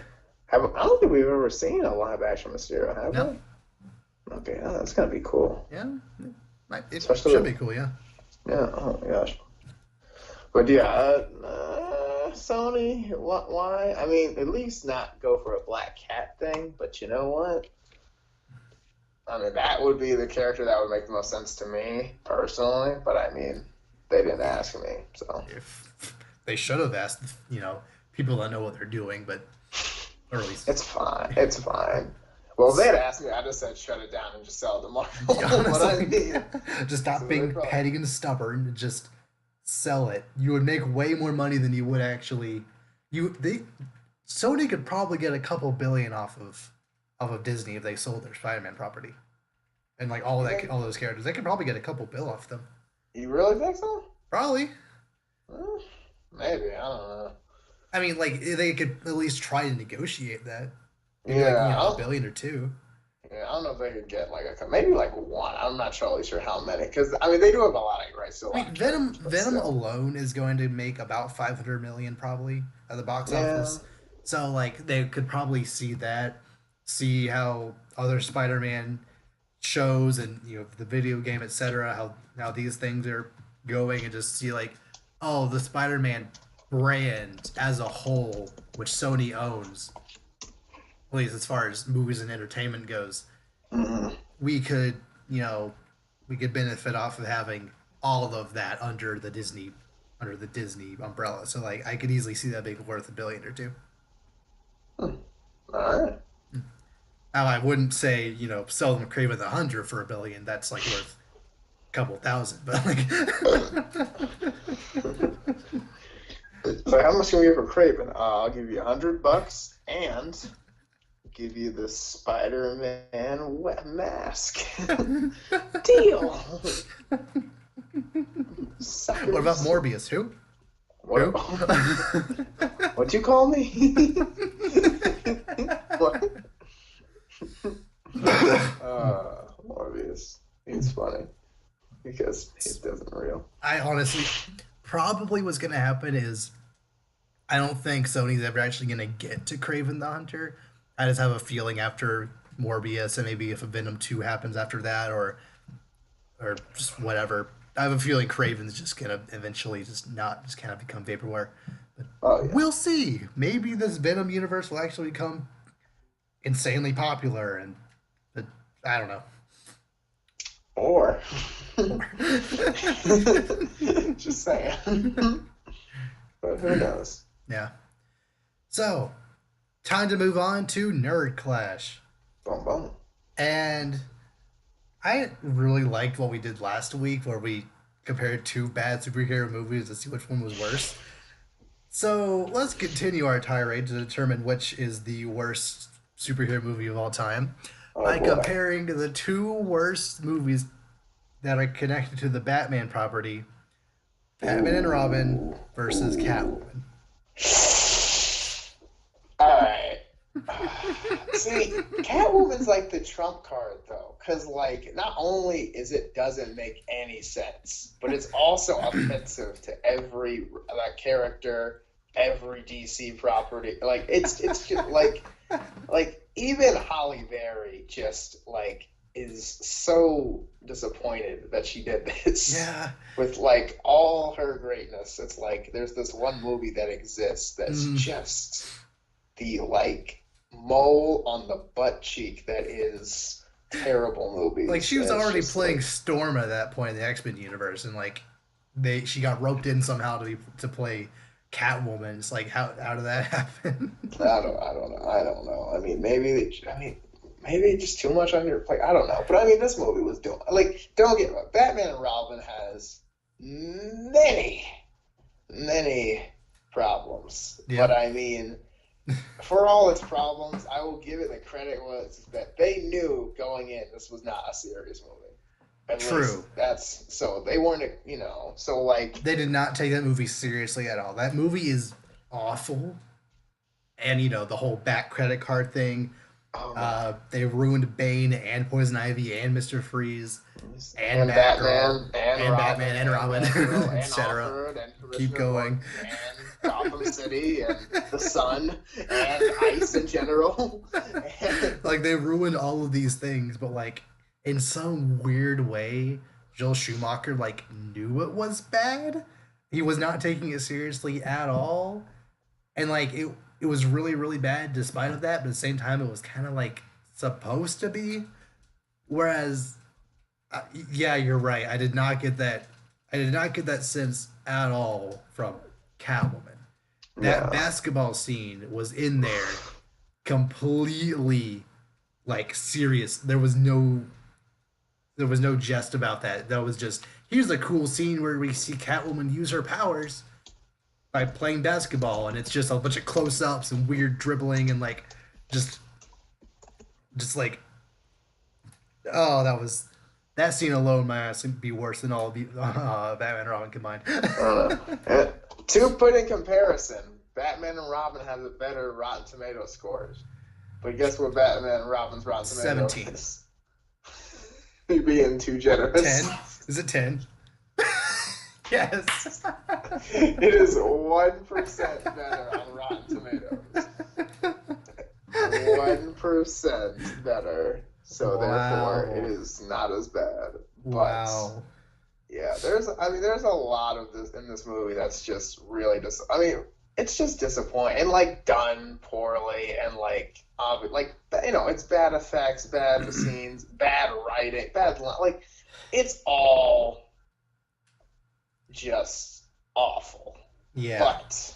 I don't think we've ever seen a live action Mysterio, have No. we? Okay, yeah, that's gonna be cool. Yeah. It Especially should with, be cool. Yeah. yeah, oh my gosh. But yeah, Sony, why? I mean, at least not go for a Black Cat thing. But you know what? I mean, that would be the character that would make the most sense to me personally. But I mean, they didn't ask me, so If they should have asked, people that know what they're doing, but or at least it's fine. It's fine. Well, if they'd asked me, I just said shut it down and just sell it to Marvel. But I honestly, mean, just so stop they being probably. petty and stubborn. And just sell it. You would make way more money than you would actually. Sony could probably get a couple billion off of Disney if they sold their Spider-Man property and like You think? all those characters. They could probably get a couple bill off them. You really think so? Probably. Eh, maybe. I don't know. I mean, like they could at least try to negotiate that. Maybe like Yeah, a billion or two. yeah, I don't know if they could get like maybe like one. I'm not totally sure how many because I mean they do have a lot of right, still a I lot mean, of Venom characters, but Venom still. alone is going to make about 500 million probably at the box Yeah. office. So like they could probably see that, see how other Spider-Man shows and the video game, etc. How these things are going, and just see like, oh, the Spider-Man brand as a whole, which Sony owns, at least as far as movies and entertainment goes, Mhm. we could you know we could benefit off of having all of that under the Disney umbrella. So like I could easily see that being worth a billion or two. Hmm. All right. I wouldn't say, sell them Craven the Hunter for $1 billion. That's like worth a couple thousand, but like, So how much can we get for Craven? I'll give you $100 and give you the Spider-Man mask. Deal. Suckers. What about Morbius? Who? What? What'd you call me? What? Morbius. He's funny because he doesn't real. I honestly, probably what's going to happen is I don't think Sony's ever actually going to get to Craven the Hunter. I just have a feeling after Morbius and maybe if a Venom 2 happens after that or just whatever. I have a feeling Craven's just going to eventually just kind of become vaporware. But we'll see. Maybe this Venom universe will actually become insanely popular and I don't know. Or just saying. But who knows? Yeah. So, time to move on to Nerd Clash. Boom, boom. And I really liked what we did last week where we compared two bad superhero movies to see which one was worse. So, let's continue our tirade to determine which is the worst superhero movie of all time by comparing the two worst movies that are connected to the Batman property, Batman and Robin versus Catwoman. Alright. See, Catwoman's like the trump card though, because like not only doesn't make any sense, but it's also offensive to every character, every DC property. Like it's just like even Halle Berry just like is so disappointed that she did this. Yeah. With like all her greatness. It's like there's this one movie that exists that's just the like mole on the butt cheek that is terrible movie. Like she was already playing Storm at that point in the X-Men universe, and like she got roped in somehow to play Catwoman. It's like how did that happen? I don't know. I mean, maybe just too much on your plate. I don't know. But I mean, this movie was doing like don't get me wrong. Batman and Robin has many problems. Yeah. But I mean, for all its problems, I will give it the credit was that they knew going in this was not a serious movie. At True. That's so they weren't, so like they did not take that movie seriously at all. That movie is awful, and the whole back credit card thing. They ruined Bane and Poison Ivy and Mr. Freeze and Batman and Robin, etc. Keep going. And Gotham City and the sun and ice in general. Like they ruined all of these things, but like in some weird way, Joel Schumacher like knew it was bad. He was not taking it seriously at all, and like it was really, really bad despite of that, but at the same time, it was kind of like supposed to be. Whereas, yeah, you're right. I did not get that sense at all from Catwoman. That basketball scene was in there completely like serious. There was no jest about that. That was just, here's a cool scene where we see Catwoman use her powers by playing basketball, and it's just a bunch of close-ups and weird dribbling and like just like that scene alone might be worse than all of Batman and Robin combined. To put in comparison, Batman and Robin have a better Rotten Tomato scores, but guess what? Batman and Robin's Rotten Tomato 17 is? You're being too generous. 10? Is it 10? Yes. It is 1% better on Rotten Tomatoes. 1% better. So therefore, it is not as bad. But yeah, there's a lot of this in this movie that's just really it's just disappointing and like done poorly and like it's bad effects, bad scenes, bad writing, like it's all just awful. Yeah. But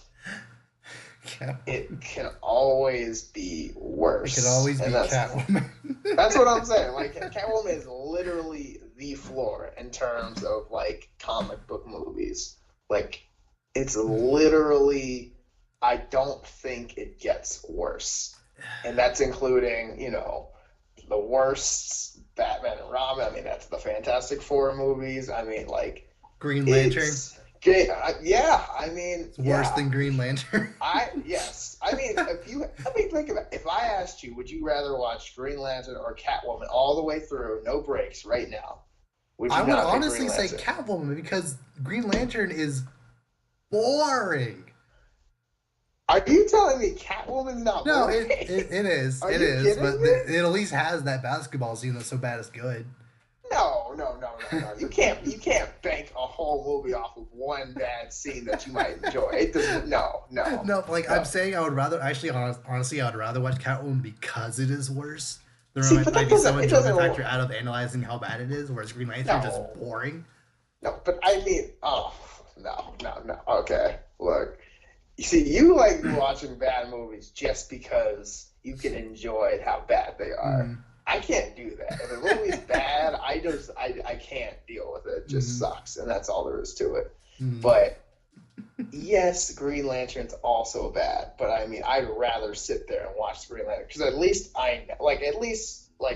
it can always be It could worse, always and be Catwoman. that's what I'm saying. Like Catwoman is literally the floor in terms of like comic book movies. Like it's literally, I don't think it gets worse, and that's including the worst Batman and Robin. I mean that's the Fantastic Four movies. I mean like Green Lantern. it's yeah. I mean It's worse than Green Lantern. yes. I mean, let me think about, if I asked you, would you rather watch Green Lantern or Catwoman all the way through, no breaks, right now? Would you I would not pick honestly Green say Lantern? Catwoman because Green Lantern is boring. Are you telling me Catwoman's not No, boring? it is. Are It you is. kidding But me? it at least has that basketball scene that's so bad it's good. No. You can't bank a whole movie off of one bad scene that you might enjoy. It doesn't. No, like No. I'm saying, I would rather actually, honestly, I would rather watch Catwoman because it is worse. There See, but might that be some doesn't. It enjoyment doesn't. factor out of analyzing how bad it is, whereas Green Lantern is just No. boring. No. But I mean, oh no. Okay, look. You see, you like watching bad movies just because you can enjoy how bad they are. Mm, I can't do that. If a movie's bad, I can't deal with it. It just mm, sucks, and that's all there is to it. mm. But yes, Green Lantern's also bad, but I mean, I'd rather sit there and watch Green Lantern because at least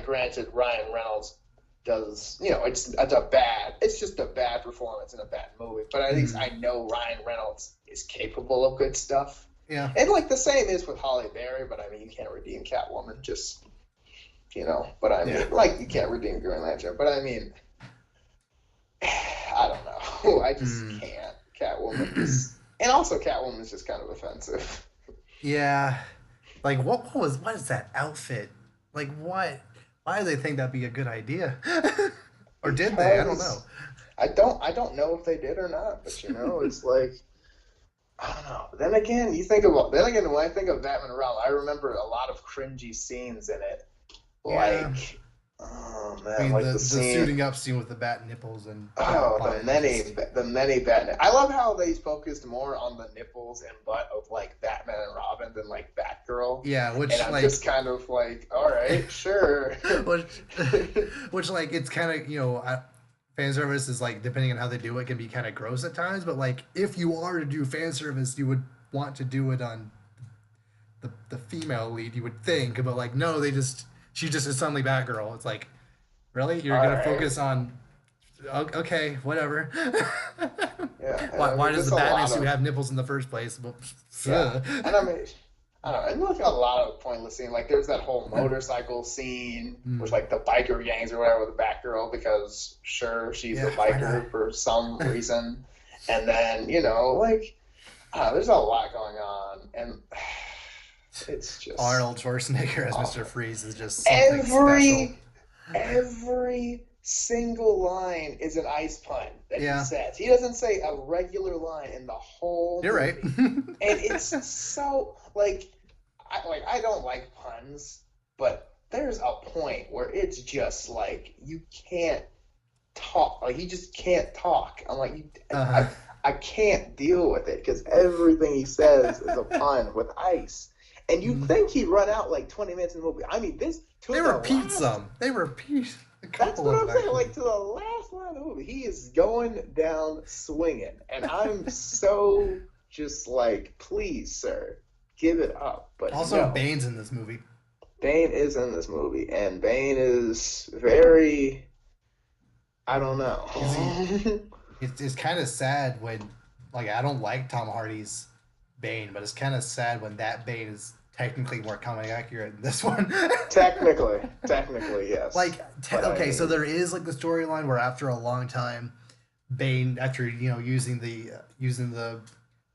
granted, Ryan Reynolds does, it's just a bad performance in a bad movie, but at least I know Ryan Reynolds is capable of good stuff. Yeah. And like the same is with Halle Berry, but I mean, you can't redeem Catwoman, just but I mean, Yeah. like you can't redeem Green Lantern, but I mean, I don't know, I just can't. Catwoman is, and also Catwoman is just kind of offensive. Yeah. Like what is that outfit? Like what? Why do they think that'd be a good idea? Or did they? I don't know. Because I don't know if they did or not, but it's like I don't know. Then again, when I think of Batman and Robin, I remember a lot of cringy scenes in it. Yeah. Like, oh I man, mean like the the scene. suiting up scene with the bat nipples and Oh, buttons. the many Batman. I love how they focused more on the nipples and butt of like Batman and Robin than like Batgirl. Yeah, And which I'm like just kind of like, all right, sure. which, which like it's kind of fan service is like depending on how they do it can be kind of gross at times, but like if you are to do fan service you would want to do it on the female lead, you would think, but like no, she just is suddenly Batgirl. It's like really you're All gonna right. focus on okay, whatever. Yeah. And I Why mean, does just the a Batman lot suit of have nipples in the first place? Well, yeah. And I mean, I don't know. And look, a lot of pointless scene. Like there's that whole motorcycle scene with like the biker gangs or whatever with the Batgirl because sure she's a yeah, why not? biker for some reason, and then there's a lot going on, and it's just Arnold Schwarzenegger as Mr. awful. Freeze is just something special. Every single line is an ice pun that he Yeah, says. He doesn't say a regular line in the whole you're right. movie. And it's so I don't like puns, but there's a point where it's just like you can't talk. Like he just can't talk. I'm like Uh-huh. I can't deal with it because everything he says is a pun with ice. And you'd think he'd run out like 20 minutes in the movie. I mean, this to They the repeat last. some. They repeat a That's couple what of I'm them saying. actually. Like to the last line of the movie, he is going down swinging, and I'm so just like, please, sir, give it up. But Also, no, Bane's in this movie. Bane is in this movie, and Bane is very, I don't Is he? know. It's kind of sad when, like, I don't like Tom Hardy's Bane, but it's kind of sad when that Bane is technically more comic accurate than this one. Technically, yes. Like, But I okay, so mean, there is like the storyline where after a long time, Bane, after using the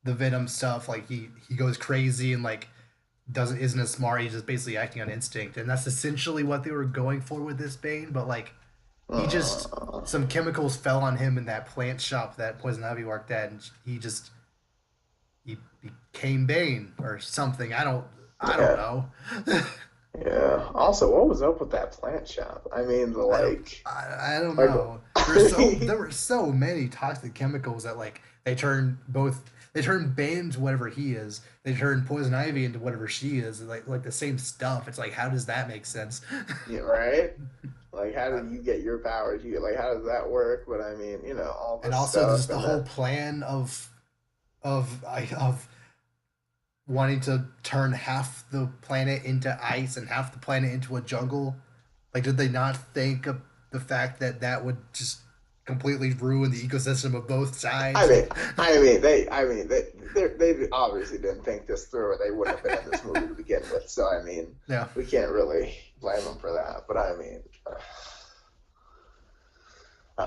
Venom stuff, like he goes crazy and like doesn't isn't as smart. He's just basically acting on instinct, and that's essentially what they were going for with this Bane. But like he just uh, some chemicals fell on him in that plant shop that Poison Ivy worked at, and he became Bane or something. I don't yeah, know. yeah. Also, what was up with that plant shop? I mean, the I don't like, I don't like, know. There were so many toxic chemicals that like they turned both They turn Bane into whatever he is. They turn Poison Ivy into whatever she is. Like the same stuff. It's like, how does that make sense? Yeah, right. Like, how do you get your powers? You like, how does that work? But I mean, all And this also stuff just the and whole that. plan of wanting to turn half the planet into ice and half the planet into a jungle. Like, did they not think of the fact that that would just completely ruin the ecosystem of both I sides? mean, Like, they obviously didn't think this through, or they wouldn't have been in this movie to begin with. So I mean, yeah, we can't really blame them for that. But I mean,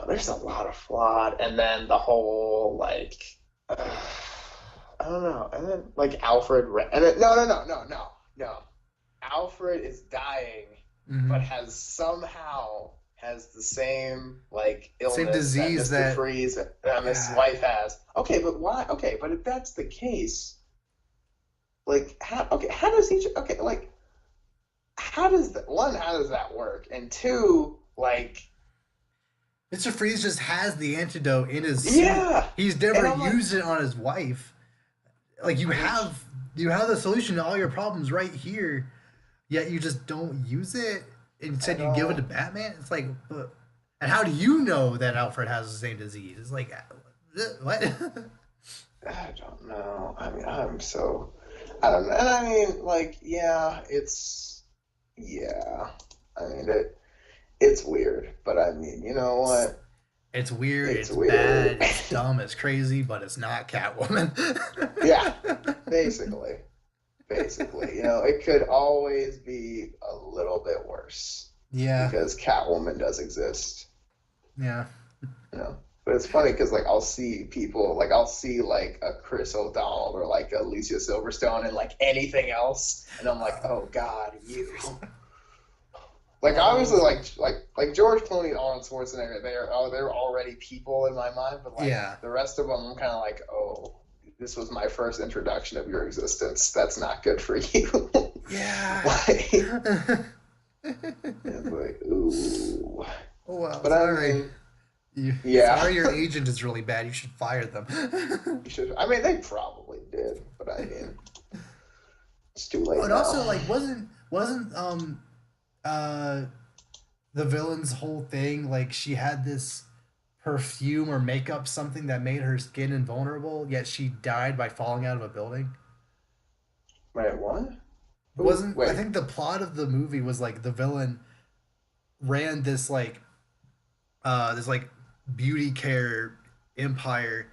there's a lot of flawed, and then the whole like, I don't know, and then like Alfred, and then no, Alfred is dying, but mm-hmm. has the same like Same illness that disease Mr. that. Freeze and his Yeah, wife has. Okay, but why? Okay, but if that's the case, like how? Okay, how does each? Okay, like how does that? One, how does that work? And two, like Mr. Freeze just has the antidote in his suit. yeah, He's and never I'm like, used it on his wife. Like which you have the solution to all your problems right here, yet you just don't use it. I Instead, you give it to don't. Batman. It's like, but, and how do you know that Alfred has the same disease? It's like, what? I don't know. I mean, I don't know. And I mean, like, yeah, yeah. I mean, it's weird, but I mean, you know what? It's weird. It's It's bad. weird. It's dumb. It's crazy, but it's not Catwoman. Yeah, basically, basically. It could always be a little bit worse Yeah, because Catwoman does exist. yeah. You know. But it's funny because like I'll see people like I'll see like a Chris O'Donnell or like Alicia Silverstone and like anything else, and I'm like, oh God, you. Like obviously, Oh, like George Clooney and Arnold Schwarzenegger, they're already people in my mind, but like yeah, the rest of them, I'm kind of like, oh, this was my first introduction of your existence. That's not good for you. yeah. Like, it's like, ooh. Oh well, But I sorry. mean, yeah, Sorry, your agent is really bad. You should fire them. you should. I mean, they probably did, but I mean, it's too Oh, late and now. also, like, wasn't uh the villain's whole thing like she had this perfume or makeup something that made her skin invulnerable, yet she died by falling out of a building? Wait, what? Who? Wasn't I Wait. think the plot of the movie was like the villain ran this like beauty care empire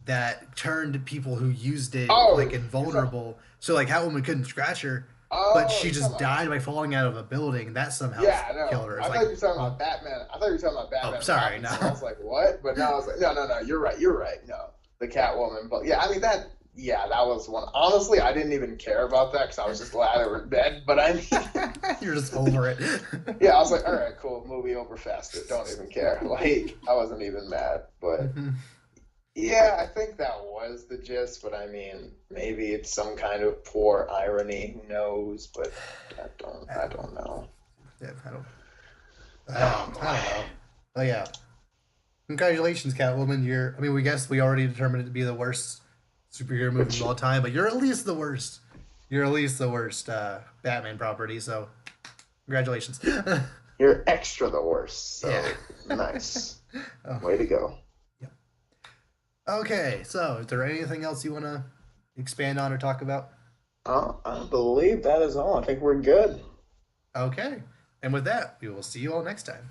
that turned people who used it like Oh, you're talking. invulnerable. So like Catwoman couldn't scratch her, but Oh, she you're talking just about. died by falling out of a building. That somehow Yeah, I know. killed her. It's I like, thought you were talking well, about Batman. I thought you were talking about oh, Batman and sorry, Robin. So I no. was like, what? But now I was like, no. You're right. You're right. No, the Catwoman. But yeah, I mean that. Yeah, that was one. Honestly, I didn't even care about that because I was just glad they were dead. But I mean, You're just over it. yeah, I was like, all right, cool, movie over faster. Don't even care. Like, I wasn't even mad. But Mhm. yeah, I think that was the gist. But I mean, maybe it's some kind of poor irony. Who knows? But I don't know. Yeah, Oh I boy. don't know. Oh yeah, congratulations, Catwoman. We guess we already determined it to be the worst superhero movie of Which all time, but you're at least the worst. You're at least the worst Batman property. So congratulations. you're extra the worst. Yeah. So nice. Oh, Way to go. yeah. Okay. So, is there anything else you want to expand on or talk about? I believe that is all. I think we're good. Okay. And with that, we will see you all next time.